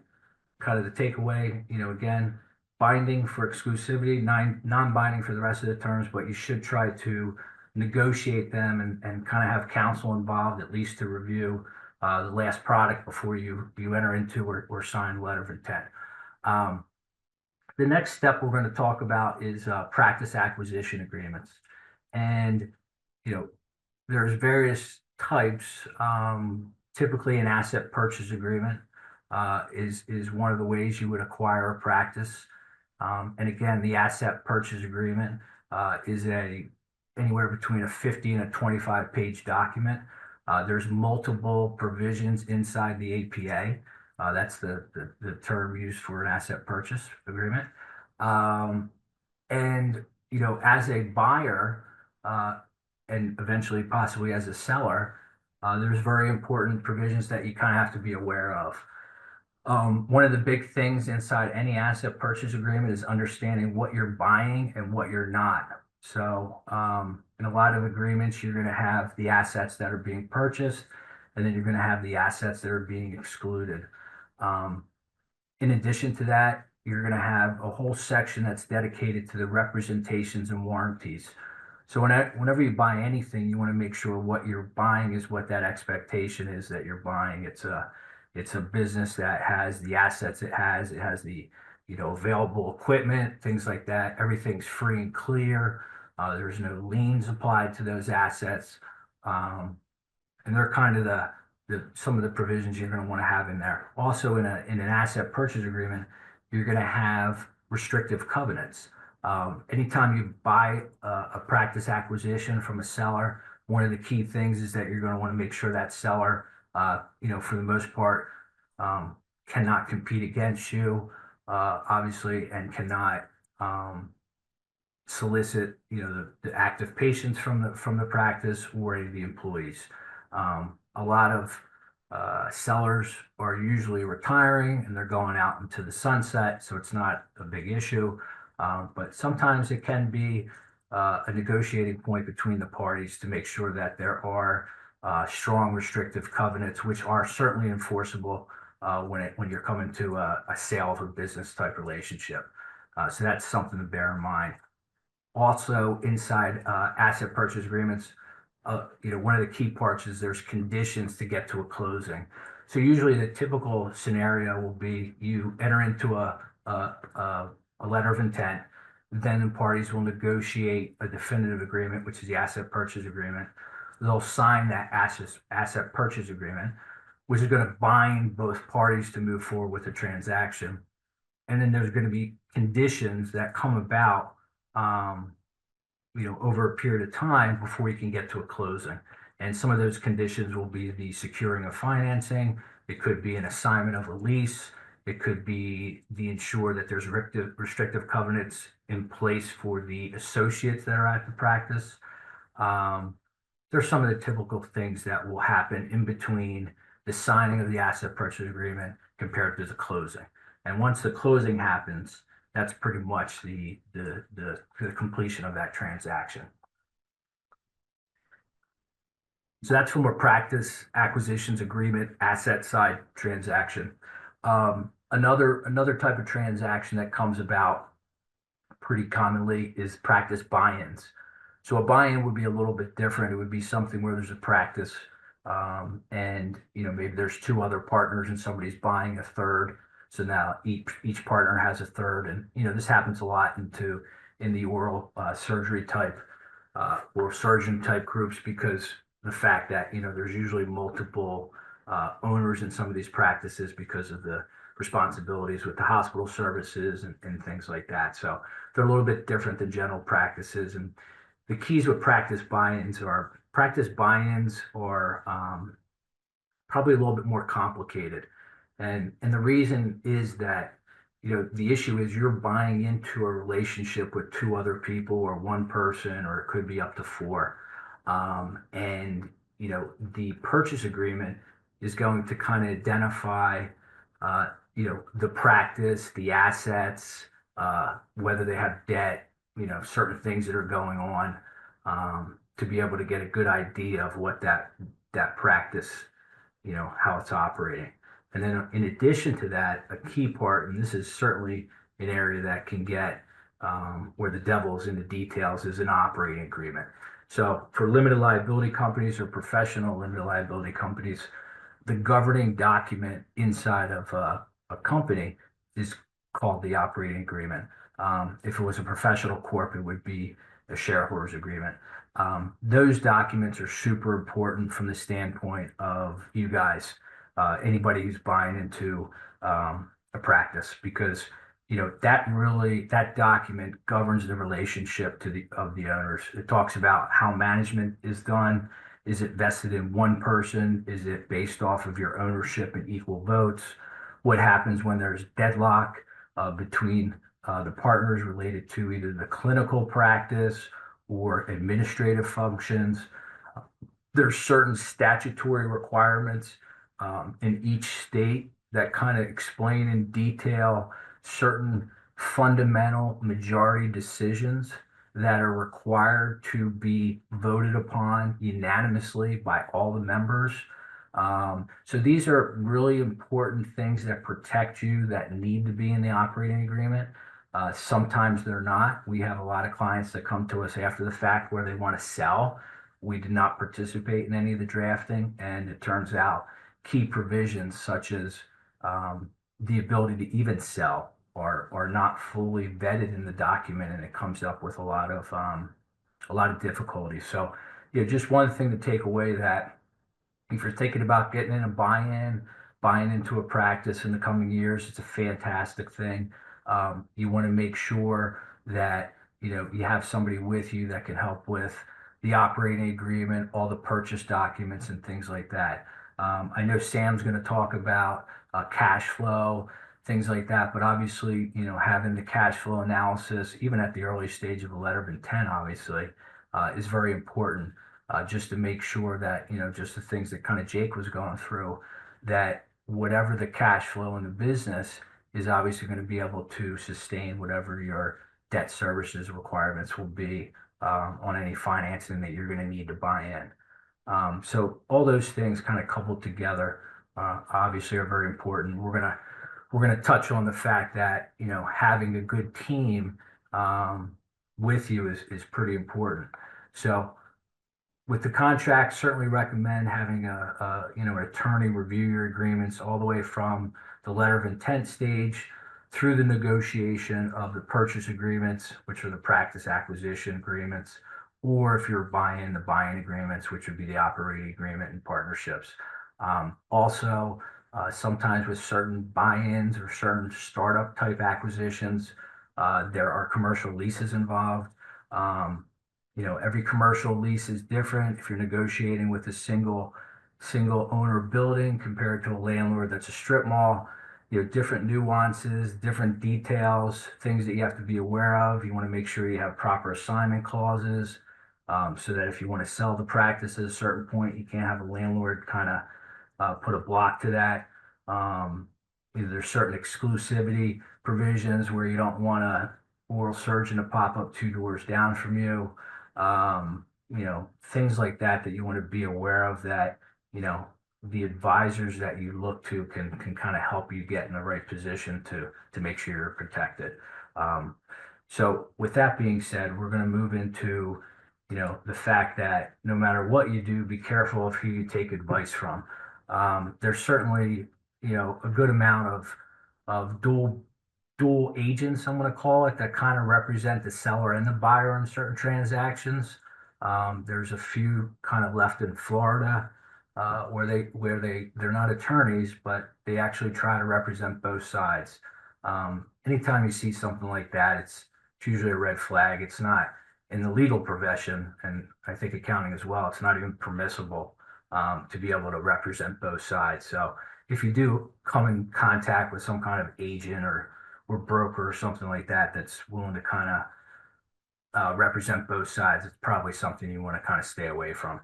kind of the takeaway, again, binding for exclusivity, non-binding for the rest of the terms, but you should try to negotiate them and kind of have counsel involved, at least to review the last product before you enter into or sign the letter of intent. The next step we're going to talk about is practice acquisition agreements. And, there's various types. Typically an asset purchase agreement is one of the ways you would acquire a practice. And again, the asset purchase agreement is anywhere between a 50 and a 25-page document. There's multiple provisions inside the APA. That's the term used for an asset purchase agreement. And, as a buyer, and eventually possibly as a seller, there's very important provisions that you kind of have to be aware of. One of the big things inside any asset purchase agreement is understanding what you're buying and what you're not. So in a lot of agreements, you're going to have the assets that are being purchased, and then you're going to have the assets that are being excluded. In addition to that, you're going to have a whole section that's dedicated to the representations and warranties. So whenever you buy anything, you want to make sure what you're buying is what that expectation is that you're buying. It's a business that has the assets it has the available equipment, things like that. Everything's free and clear. There's no liens applied to those assets, and they're kind of some of the provisions you're going to want to have in there. Also, in an asset purchase agreement, you're going to have restrictive covenants. Anytime you buy a practice acquisition from a seller, one of the key things is that you're going to want to make sure that seller, for the most part, cannot compete against you, obviously, and cannot solicit, the active patients from the practice or any of the employees. A lot of sellers are usually retiring and they're going out into the sunset, so it's not a big issue. But sometimes it can be a negotiating point between the parties to make sure that there are strong restrictive covenants, which are certainly enforceable when you're coming to a sale of a business type relationship. So that's something to bear in mind. Also, inside asset purchase agreements, one of the key parts is there's conditions to get to a closing. So usually the typical scenario will be you enter into a letter of intent, then the parties will negotiate a definitive agreement, which is the asset purchase agreement. They'll sign that asset purchase agreement, which is going to bind both parties to move forward with the transaction. And then there's going to be conditions that come about over a period of time before you can get to a closing. And some of those conditions will be the securing of financing. It could be an assignment of a lease. It could be the ensure that there's restrictive covenants in place for the associates that are at the practice. There's some of the typical things that will happen in between the signing of the asset purchase agreement compared to the closing. And once the closing happens, that's pretty much the completion of that transaction. So that's from a practice acquisitions agreement asset side transaction. Another type of transaction that comes about pretty commonly is practice buy-ins. So a buy-in would be a little bit different. It would be something where there's a practice, and maybe there's two other partners and somebody's buying a third. So now each partner has a third, and this happens a lot in the oral surgery type or surgeon type groups, because the fact that there's usually multiple owners in some of these practices because of the responsibilities with the hospital services and things like that. So they're a little bit different than general practices. And the keys with practice buy-ins are probably a little bit more complicated. And the reason is that, the issue is you're buying into a relationship with two other people or one person, or it could be up to four. And, the purchase agreement is going to kind of identify, the practice, the assets, whether they have debt, certain things that are going on, to be able to get a good idea of what that practice, how it's operating. And then in addition to that, a key part, and this is certainly an area that can get where the devil's in the details, is an operating agreement. So for limited liability companies or professional limited liability companies, the governing document inside of a company is called the operating agreement. If it was a professional corp, it would be a shareholders agreement. Those documents are super important from the standpoint of you guys, anybody who's buying into a practice, because that document governs the relationship of the owners. It talks about how management is done. Is it vested in one person? Is it based off of your ownership and equal votes? What happens when there's deadlock between the partners related to either the clinical practice or administrative functions? There's certain statutory requirements in each state that kind of explain in detail certain fundamental majority decisions that are required to be voted upon unanimously by all the members. So these are really important things that protect you, that need to be in the operating agreement. Sometimes they're not. We have a lot of clients that come to us after the fact where they want to sell. We did not participate in any of the drafting, and it turns out key provisions such as the ability to even sell are not fully vetted in the document, and it comes up with a lot of difficulty. So, just one thing to take away, that if you're thinking about getting in a buying into a practice in the coming years, it's a fantastic thing. You want to make sure that you have somebody with you that can help with the operating agreement, all the purchase documents, and things like that. I know Sam's going to talk about cash flow, things like that, but obviously, having the cash flow analysis, even at the early stage of a letter of intent, obviously, is very important, just to make sure that, just the things that kind of Jake was going through, that whatever the cash flow in the business is obviously going to be able to sustain whatever your debt services requirements will be on any financing that you're going to need to buy in. So all those things kind of coupled together obviously are very important. We're gonna touch on the fact that having a good team with you is pretty important. So with the contract, certainly recommend having an attorney review your agreements all the way from the letter of intent stage through the negotiation of the purchase agreements, which are the practice acquisition agreements, or if you're buying, the buying agreements, which would be the operating agreement and partnerships. Also, sometimes with certain buy-ins or certain startup type acquisitions, there are commercial leases involved. Every commercial lease is different. If you're negotiating with a single owner building compared to a landlord that's a strip mall, different nuances, different details, things that you have to be aware of. You want to make sure you have proper assignment clauses, so that if you want to sell the practice at a certain point, you can't have a landlord kind of put a block to that. There's certain exclusivity provisions where you don't want a oral surgeon to pop up two doors down from you. Things like that you want to be aware of, that, the advisors that you look to can kind of help you get in the right position to make sure you're protected. So with that being said, we're going to move into, the fact that no matter what you do, be careful of who you take advice from. There's certainly, a good amount of dual agents, I'm going to call it, that kind of represent the seller and the buyer in certain transactions. There's a few kind of left in Florida they're not attorneys, but they actually try to represent both sides. Anytime you see something like that, it's usually a red flag. It's not in the legal profession, and I think accounting as well. It's not even permissible to be able to represent both sides. So if you do come in contact with some kind of agent or broker or something like that that's willing to kind of represent both sides, it's probably something you want to kind of stay away from.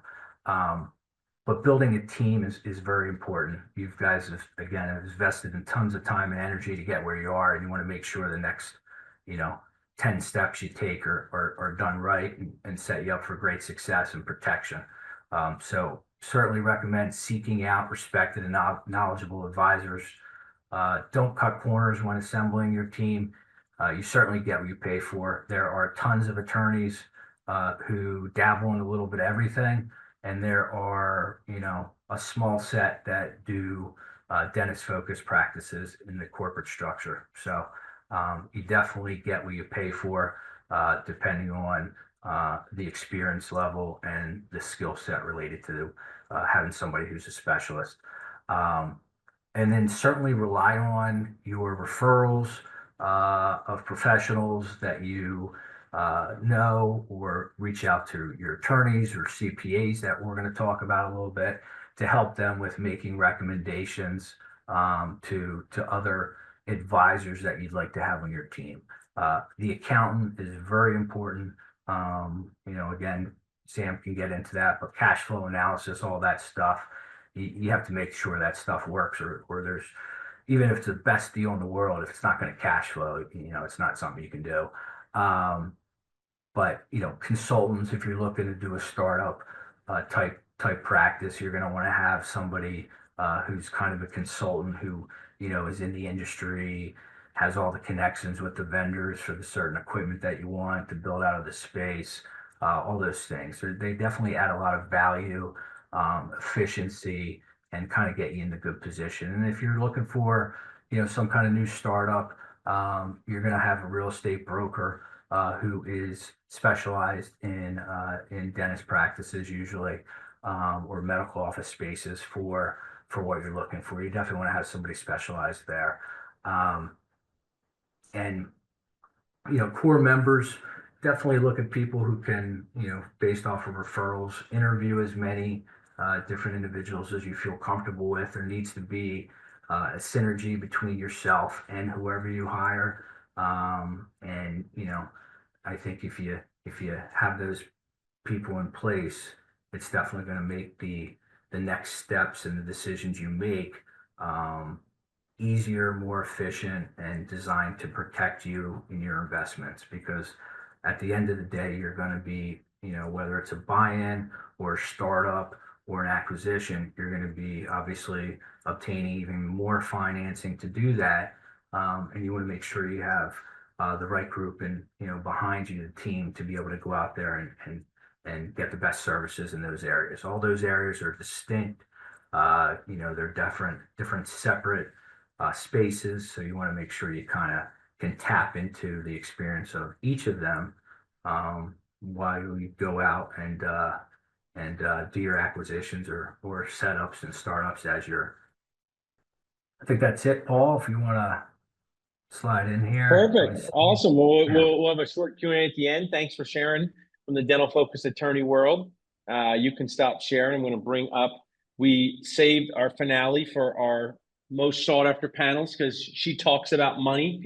But building a team is very important. You guys have, again, invested in tons of time and energy to get where you are, and you want to make sure the next, 10 steps you take are done right and set you up for great success and protection. So certainly recommend seeking out respected and knowledgeable advisors. Don't cut corners when assembling your team. You certainly get what you pay for. There are tons of attorneys who dabble in a little bit of everything. And there are, a small set that do dentist focused practices in the corporate structure. So you definitely get what you pay for, depending on the experience level and the skill set related to having somebody who's a specialist. And then certainly rely on your referrals of professionals that you know, or reach out to your attorneys or CPAs that we're going to talk about a little bit to help them with making recommendations to other advisors that you'd like to have on your team. The accountant is very important. Again, Sam can get into that, but cash flow analysis, all that stuff, you have to make sure that stuff works, or there's, even if it's the best deal in the world, if it's not going to cash flow, it's not something you can do. But consultants, if you're looking to do a startup type practice, you're going to want to have somebody who's kind of a consultant who is in the industry, has all the connections with the vendors for the certain equipment that you want to build out of the space, all those things. So they definitely add a lot of value, efficiency, and kind of get you in the good position. And if you're looking for some kind of new startup, you're going to have a real estate broker who is specialized in dentist practices usually, or medical office spaces for what you're looking for. You definitely want to have somebody specialized there. And core members, definitely look at people who can, based off of referrals, interview as many different individuals as you feel comfortable with. There needs to be a synergy between yourself and whoever you hire. And I think if you have those people in place, it's definitely going to make the next steps and the decisions you make easier, more efficient, and designed to protect you in your investments. Because at the end of the day, you're going to be, whether it's a buy-in or a startup or an acquisition, you're going to be obviously obtaining even more financing to do that. And you want to make sure you have the right group and behind you, the team, to be able to go out there and get the best services in those areas. All those areas are distinct. They're different separate spaces. So you want to make sure you kind of can tap into the experience of each of them while you go out and do your acquisitions or setups and startups as you're. I think that's it, Paul. If you want to slide in here. Perfect. Awesome. We'll have a short Q&A at the end. Thanks for sharing from the dental focused attorney world. You can stop sharing. I'm going to bring up, we saved our finale for our most sought after panels because she talks about money,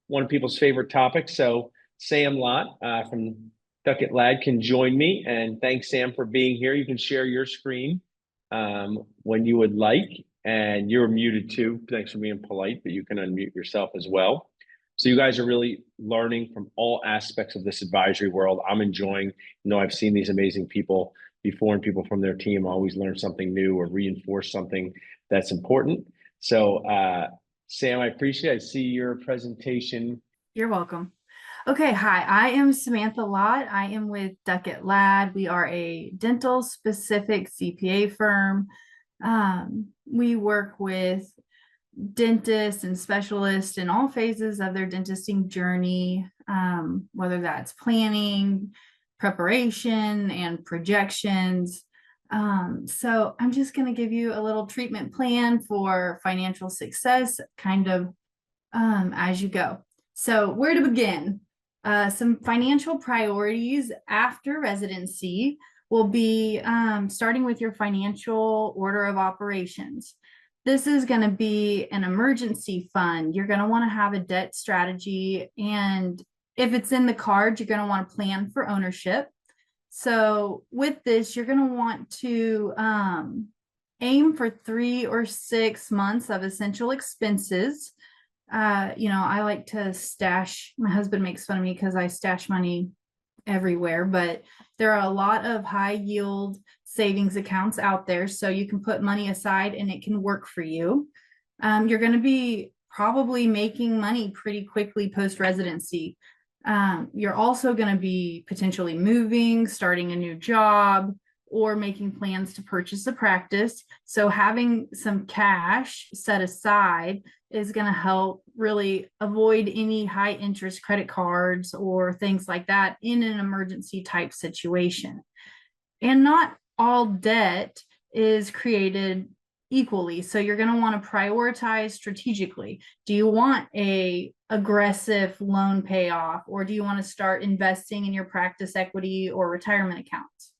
one of people's favorite topics. So Sam Lott from Duckett Lad can join me. And thanks, Sam, for being here. You can share your screen when you would like. And you're muted too. Thanks for being polite, but you can unmute yourself as well. So you guys are really learning from all aspects of this advisory world. I'm enjoying, I've seen these amazing people before, and people from their team always learn something new or reinforce something that's important. So, Sam, I appreciate it. I see your presentation. You're welcome. Okay, hi, I am Samantha Lott. I am with Duckett Ladd. We are a dental specific CPA firm. We work with dentists and specialists in all phases of their dentisting journey, whether that's planning, preparation, and projections. So I'm just going to give you a little treatment plan for financial success, kind of as you go. So where to begin? Some financial priorities after residency will be starting with your financial order of operations. This is going to be an emergency fund. You're going to want to have a debt strategy. And if it's in the cards, you're going to want to plan for ownership. So with this, you're going to want to aim for 3 or 6 months of essential expenses. I like to stash. My husband makes fun of me because I stash money everywhere, but there are a lot of high yield savings accounts out there. So you can put money aside and it can work for you. You're going to be probably making money pretty quickly post residency. You're also going to be potentially moving, starting a new job, or making plans to purchase a practice. So having some cash set aside is going to help really avoid any high interest credit cards or things like that in an emergency type situation. And not all debt is created equally. So you're going to want to prioritize strategically. Do you want a aggressive loan payoff, or do you want to start investing in your practice equity or retirement accounts?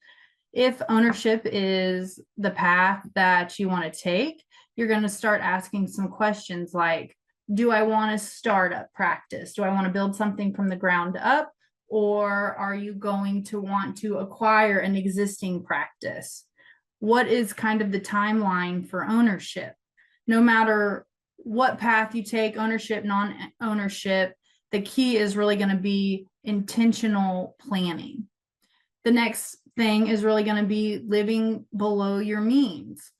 If ownership is the path that you want to take, you're going to start asking some questions like, do I want to start a practice? Do I want to build something from the ground up? Or are you going to want to acquire an existing practice? What is kind of the timeline for ownership? No matter what path you take, ownership, non-ownership, the key is really going to be intentional planning. The next thing is really going to be living below your means.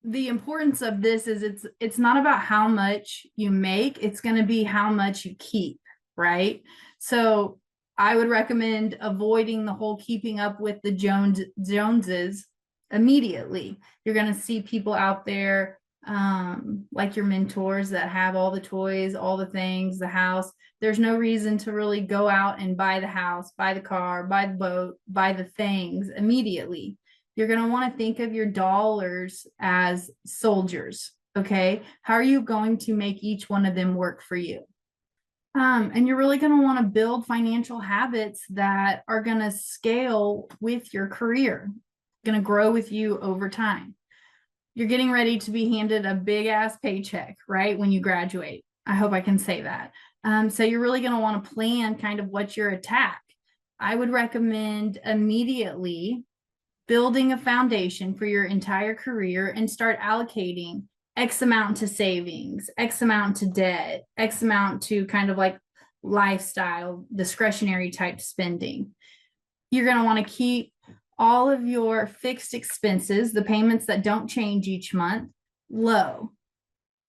The importance of this is it's not about how much you make, it's going to be how much you keep, right? So I would recommend avoiding the whole keeping up with the Joneses immediately. You're going to see people out there like your mentors that have all the toys, all the things, the house. There's no reason to really go out and buy the house, buy the car, buy the boat, buy the things immediately. You're going to want to think of your dollars as soldiers. Okay. How are you going to make each one of them work for you? And you're really going to want to build financial habits that are going to scale with your career, going to grow with you over time. You're getting ready to be handed a big ass paycheck, right? When you graduate. I hope I can say that. So you're really going to want to plan kind of what's your attack. I would recommend immediately building a foundation for your entire career and start allocating X amount to savings, X amount to debt, X amount to kind of like lifestyle, discretionary type spending. You're going to want to keep all of your fixed expenses, the payments that don't change each month, low.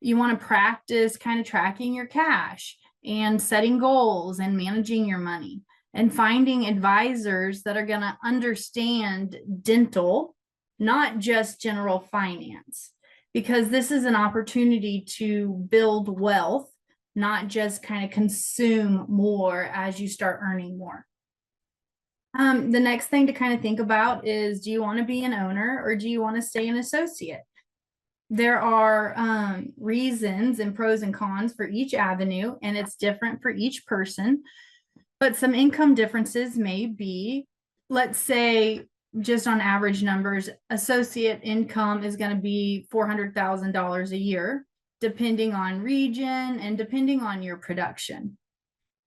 You want to practice kind of tracking your cash and setting goals and managing your money and finding advisors that are going to understand dental, not just general finance, because this is an opportunity to build wealth, not just kind of consume more as you start earning more. The next thing to kind of think about is, do you want to be an owner or do you want to stay an associate? There are reasons and pros and cons for each avenue, and it's different for each person. But some income differences may be, let's say, just on average numbers, associate income is going to be $400,000 a year, depending on region and depending on your production.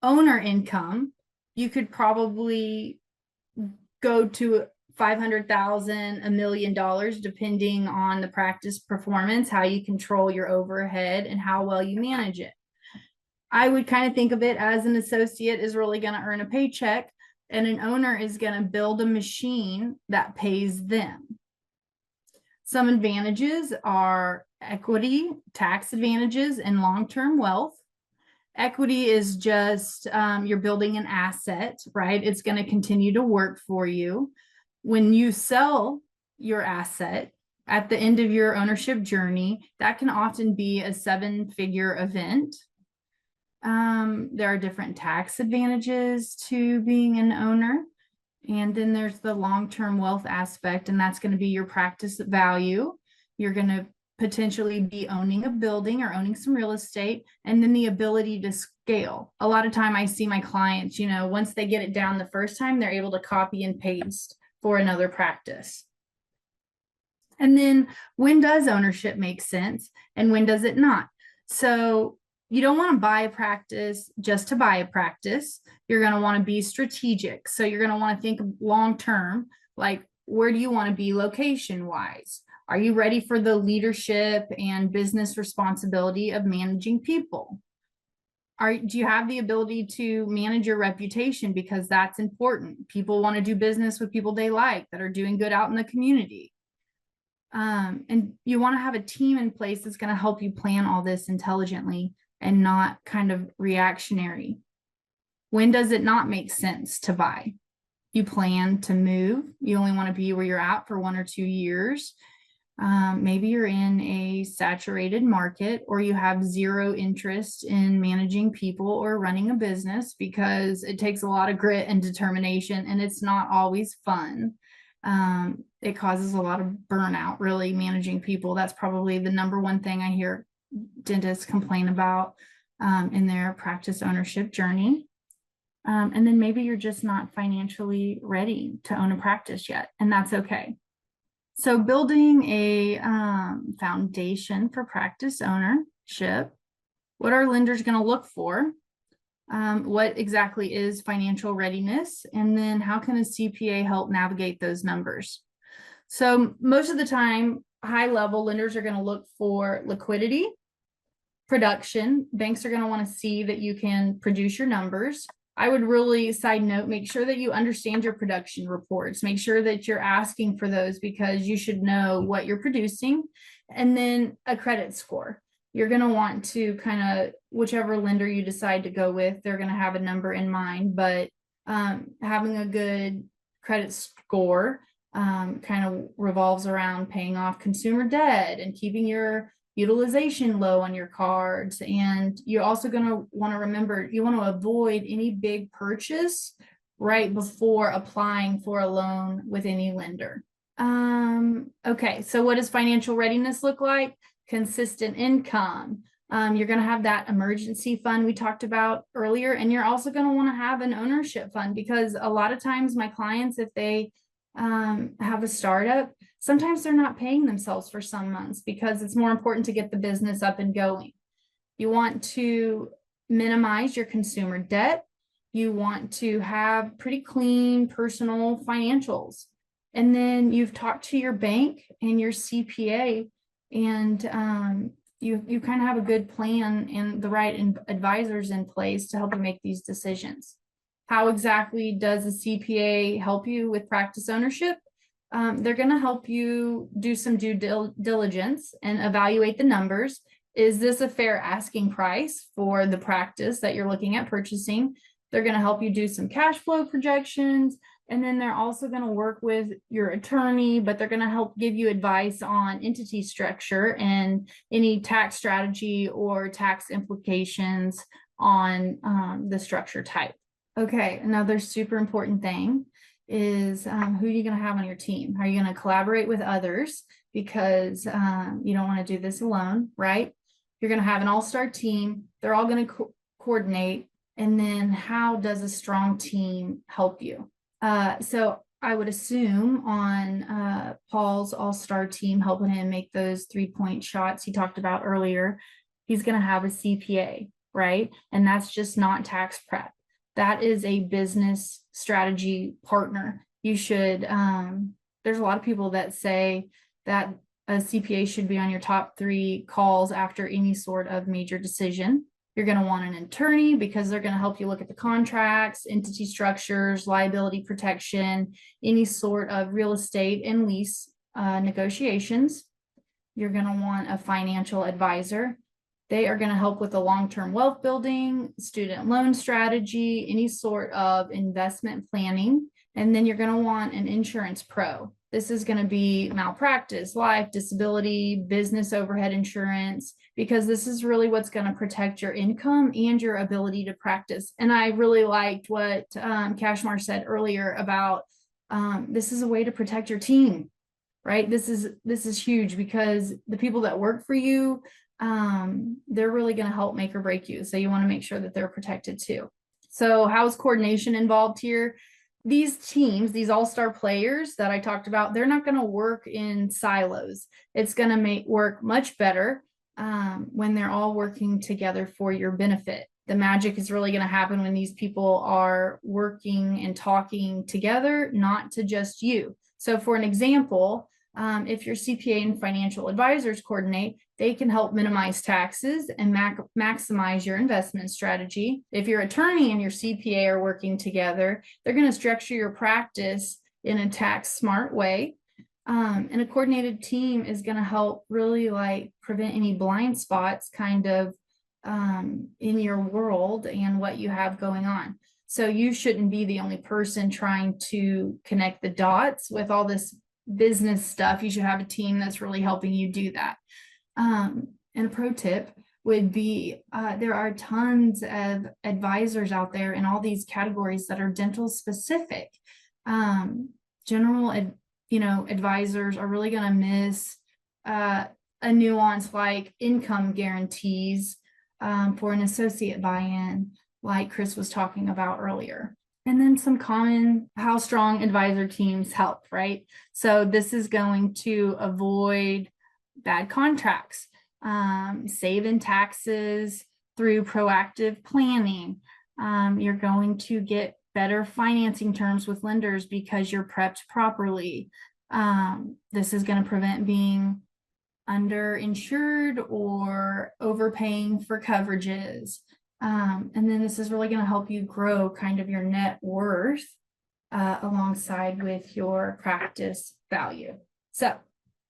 Owner income, you could probably go to $500,000, $1 million, depending on the practice performance, how you control your overhead, and how well you manage it. I would kind of think of it as an associate is really going to earn a paycheck and an owner is going to build a machine that pays them. Some advantages are equity, tax advantages, and long-term wealth. Equity is just you're building an asset, right? It's going to continue to work for you. When you sell your asset at the end of your ownership journey, that can often be a 7-figure event. There are different tax advantages to being an owner. And then there's the long-term wealth aspect, and that's going to be your practice value. You're going to potentially be owning a building or owning some real estate, and then the ability to scale. A lot of time I see my clients, once they get it down the first time, they're able to copy and paste for another practice. And then when does ownership make sense and when does it not? So you don't want to buy a practice just to buy a practice. You're going to want to be strategic. So you're going to want to think long term, like where do you want to be location wise? Are you ready for the leadership and business responsibility of managing people? Do you have the ability to manage your reputation? Because that's important. People want to do business with people they like that are doing good out in the community. And you want to have a team in place that's going to help you plan all this intelligently and not kind of reactionary. When does it not make sense to buy? You plan to move. You only want to be where you're at for 1 or 2 years. Maybe you're in a saturated market, or you have zero interest in managing people or running a business because it takes a lot of grit and determination, and it's not always fun. It causes a lot of burnout, really, managing people. That's probably the number one thing I hear dentists complain about in their practice ownership journey. And then maybe you're just not financially ready to own a practice yet, and that's okay. So building a foundation for practice ownership, what are lenders going to look for? What exactly is financial readiness? And then how can a CPA help navigate those numbers? So most of the time, high level lenders are going to look for liquidity, production. Banks are going to want to see that you can produce your numbers. I would really, side note, make sure that you understand your production reports. Make sure that you're asking for those because you should know what you're producing. And then a credit score. You're going to want to kind of, whichever lender you decide to go with, they're going to have a number in mind, but having a good credit score kind of revolves around paying off consumer debt and keeping your utilization low on your cards. And you're also going to want to remember, you want to avoid any big purchase right before applying for a loan with any lender. Okay, so what does financial readiness look like? Consistent income. You're going to have that emergency fund we talked about earlier, and you're also going to want to have an ownership fund, because a lot of times my clients, if they have a startup, sometimes they're not paying themselves for some months because it's more important to get the business up and going. You want to minimize your consumer debt. You want to have pretty clean personal financials. And then you've talked to your bank and your CPA, and you kind of have a good plan and the right advisors in place to help you make these decisions. How exactly does a CPA help you with practice ownership? They're going to help you do some due diligence and evaluate the numbers. Is this a fair asking price for the practice that you're looking at purchasing? They're going to help you do some cash flow projections. And then they're also going to work with your attorney, but they're going to help give you advice on entity structure and any tax strategy or tax implications on the structure type. Okay, another super important thing is who are you going to have on your team? Are you going to collaborate with others? Because you don't want to do this alone, right? You're going to have an all-star team. They're all going to coordinate. And then how does a strong team help you? So I would assume on Paul's all-star team helping him make those 3-point shots he talked about earlier, he's going to have a CPA, right? And that's just not tax prep. That is a business strategy partner. You should, there's a lot of people that say that a CPA should be on your top 3 calls after any sort of major decision. You're going to want an attorney because they're going to help you look at the contracts, entity structures, liability protection, any sort of real estate and lease negotiations. You're going to want a financial advisor. They are going to help with the long-term wealth building, student loan strategy, any sort of investment planning. And then you're going to want an insurance pro. This is going to be malpractice, life, disability, business overhead insurance, because this is really what's going to protect your income and your ability to practice. And I really liked what Kashmar said earlier about this is a way to protect your team, right? This is huge because the people that work for you, they're really going to help make or break you. So you want to make sure that they're protected too. So how is coordination involved here? These teams, these all-star players that I talked about, they're not going to work in silos. It's going to make work much better when they're all working together for your benefit. The magic is really going to happen when these people are working and talking together, not to just you. So for an example, if your CPA and financial advisors coordinate, they can help minimize taxes and maximize your investment strategy. If your attorney and your CPA are working together, they're going to structure your practice in a tax smart way. And a coordinated team is going to help really like prevent any blind spots kind of in your world and what you have going on. So you shouldn't be the only person trying to connect the dots with all this business stuff. You should have a team that's really helping you do that. And a pro tip would be there are tons of advisors out there in all these categories that are dental specific. General advisors are really going to miss a nuance like income guarantees for an associate buy-in, like Chris was talking about earlier. And then some common how strong advisor teams help, right? So this is going to avoid bad contracts, save in taxes through proactive planning. You're going to get better financing terms with lenders because you're prepped properly. This is going to prevent being underinsured or overpaying for coverages. And then this is really going to help you grow kind of your net worth alongside with your practice value. So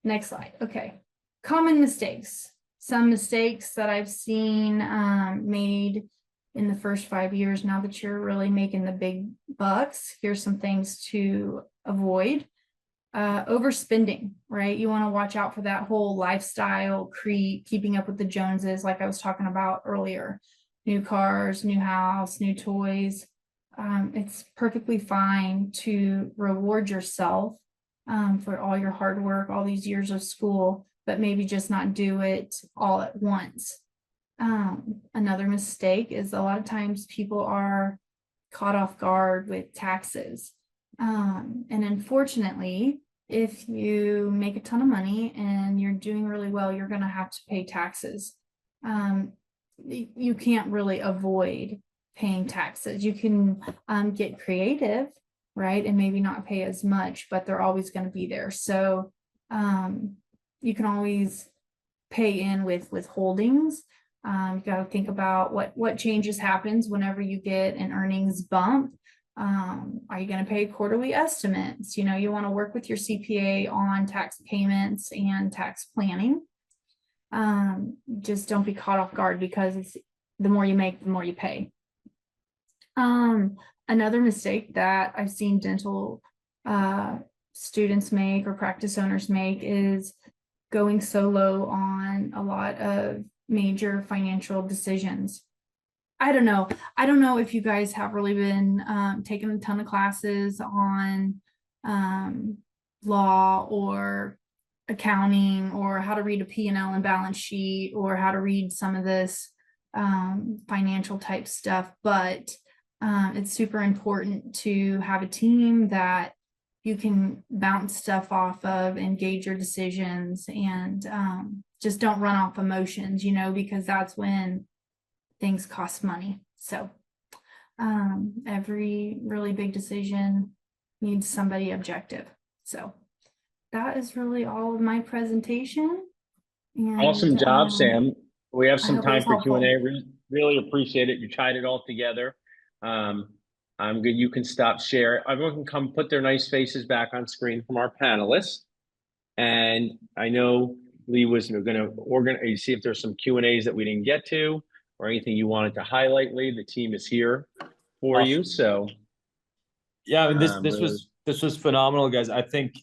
next slide. Okay. Common mistakes. Some mistakes that I've seen made in the first 5 years. Now that you're really making the big bucks, here's some things to avoid. Overspending, right? You want to watch out for that whole lifestyle creep, keeping up with the Joneses, like I was talking about earlier. New cars, new house, new toys. It's perfectly fine to reward yourself for all your hard work, all these years of school, but maybe just not do it all at once. Another mistake is a lot of times people are caught off guard with taxes. And unfortunately, if you make a ton of money and you're doing really well, you're going to have to pay taxes. You can't really avoid paying taxes. You can get creative, right? And maybe not pay as much, but they're always going to be there. So you can always pay in with withholdings. You got to think about what changes happens whenever you get an earnings bump. Are you going to pay quarterly estimates? You want to work with your CPA on tax payments and tax planning. Just don't be caught off guard because the more you make, the more you pay. Another mistake that I've seen dental students make or practice owners make is going solo on a lot of major financial decisions. I don't know if you guys have really been taking a ton of classes on law or accounting or how to read a P&L and balance sheet or how to read some of this financial type stuff, but it's super important to have a team that you can bounce stuff off of and gauge your decisions and just don't run off emotions, because that's when things cost money. So every really big decision needs somebody objective. So that is really all of my presentation. And, awesome job, Sam. We have some time for Q&A. Really appreciate it. You tied it all together. I'm good. You can stop share. Everyone can come put their nice faces back on screen from our panelists. And I know Lee was going to organize, see if there's some Q&As that we didn't get to or anything you wanted to highlight, Lee. The team is here for Awesome. you. So Yeah, I mean, this really- this was phenomenal, guys. I think,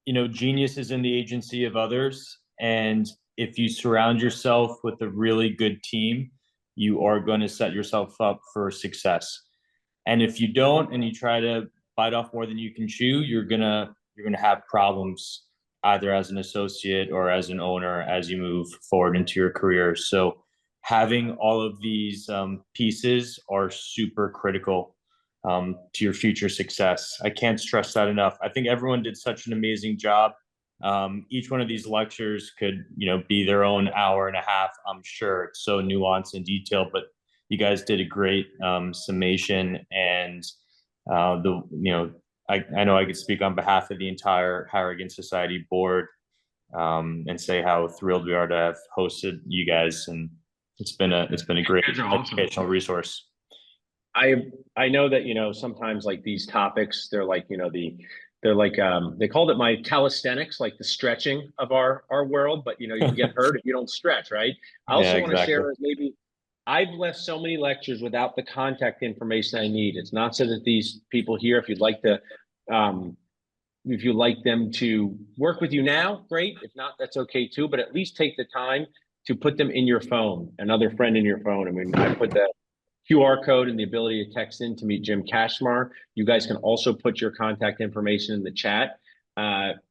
genius is in the agency of others, and if you surround yourself with a really good team, you are going to set yourself up for success. And if you don't, and you try to bite off more than you can chew, you're gonna have problems either as an associate or as an owner as you move forward into your career. So having all of these pieces are super critical to your future success. I can't stress that enough. I think everyone did such an amazing job. Each one of these lectures could, be their own hour and a half. I'm sure it's so nuanced and detailed, but you guys did a great summation. And I know I could speak on behalf of the entire Harrigan Society board and say how thrilled we are to have hosted you guys. And it's been a great educational resource. I know that, sometimes like these topics, they're like, they called it my calisthenics, like the stretching of our world, but you can get hurt if you don't stretch, right? I also want to share maybe I've left so many lectures without the contact information I need. It's not so that these people here, if you'd like them to work with you now, great. If not, that's okay too, but at least take the time to put them in your phone, another friend in your phone. I mean, I put that QR code and the ability to text in to meet Jim Cashmar. You guys can also put your contact information in the chat.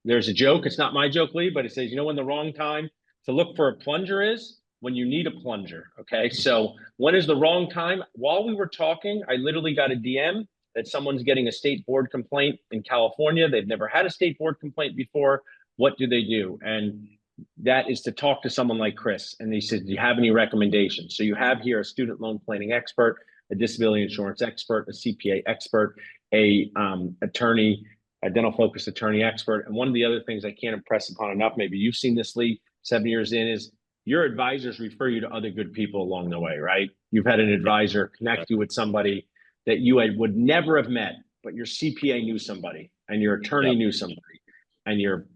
There's a joke. It's not my joke, Lee, but it says, when the wrong time to look for a plunger is? When you need a plunger. Okay. So when is the wrong time? While we were talking, I literally got a DM that someone's getting a state board complaint in California. They've never had a state board complaint before. What do they do? And that is to talk to someone like Chris. And they said, do you have any recommendations? So you have here a student loan planning expert, a disability insurance expert, a CPA expert, a attorney, a dental focused attorney expert. And one of the other things I can't impress upon enough, maybe you've seen this, Lee, 7 years in, is your advisors refer you to other good people along the way, right? You've had an advisor connect you with somebody that you would never have met, but your CPA knew somebody and your attorney knew somebody and your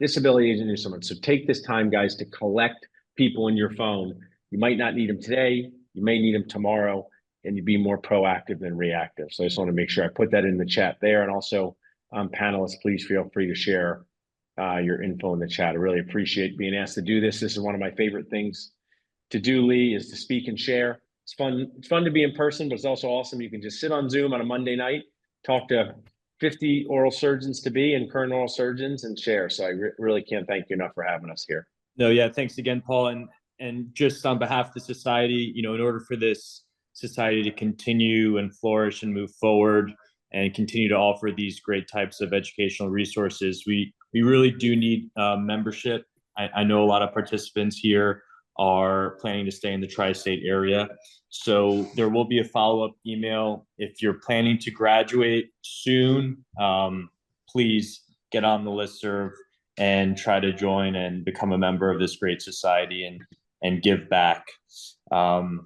disability agent knew someone. So take this time, guys, to collect people in your phone. You might not need them today. You may need them tomorrow, and you be more proactive than reactive. So I just want to make sure I put that in the chat there. And also, panelists, please feel free to share your info in the chat. I really appreciate being asked to do this. This is one of my favorite things to do, Lee, is to speak and share. It's fun. It's fun to be in person, but it's also awesome. You can just sit on Zoom on a Monday night, talk to 50 oral surgeons to be and current oral surgeons and share. So I really can't thank you enough for having us here. No, yeah, thanks again, Paul. And just on behalf of the society, in order for this society to continue and flourish and move forward and continue to offer these great types of educational resources, we really do need membership. I know a lot of participants here are planning to stay in the tri-state area. So there will be a follow-up email. If you're planning to graduate soon, please get on the listserv and try to join and become a member of this great society and give back. We'll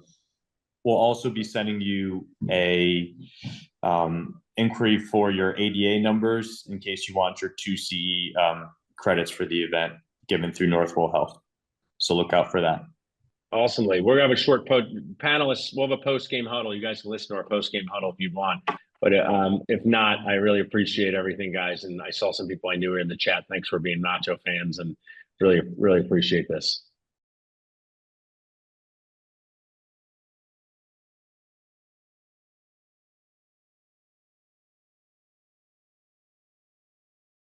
also be sending you a inquiry for your ADA numbers in case you want your 2CE credits for the event given through Northwell Health. So look out for that. Awesomely. We're going to have a short panelists. We'll have a post-game huddle. You guys can listen to our post-game huddle if you want. But if not, I really appreciate everything, guys. And I saw some people I knew in the chat. Thanks for being Nacho fans and really, really appreciate this.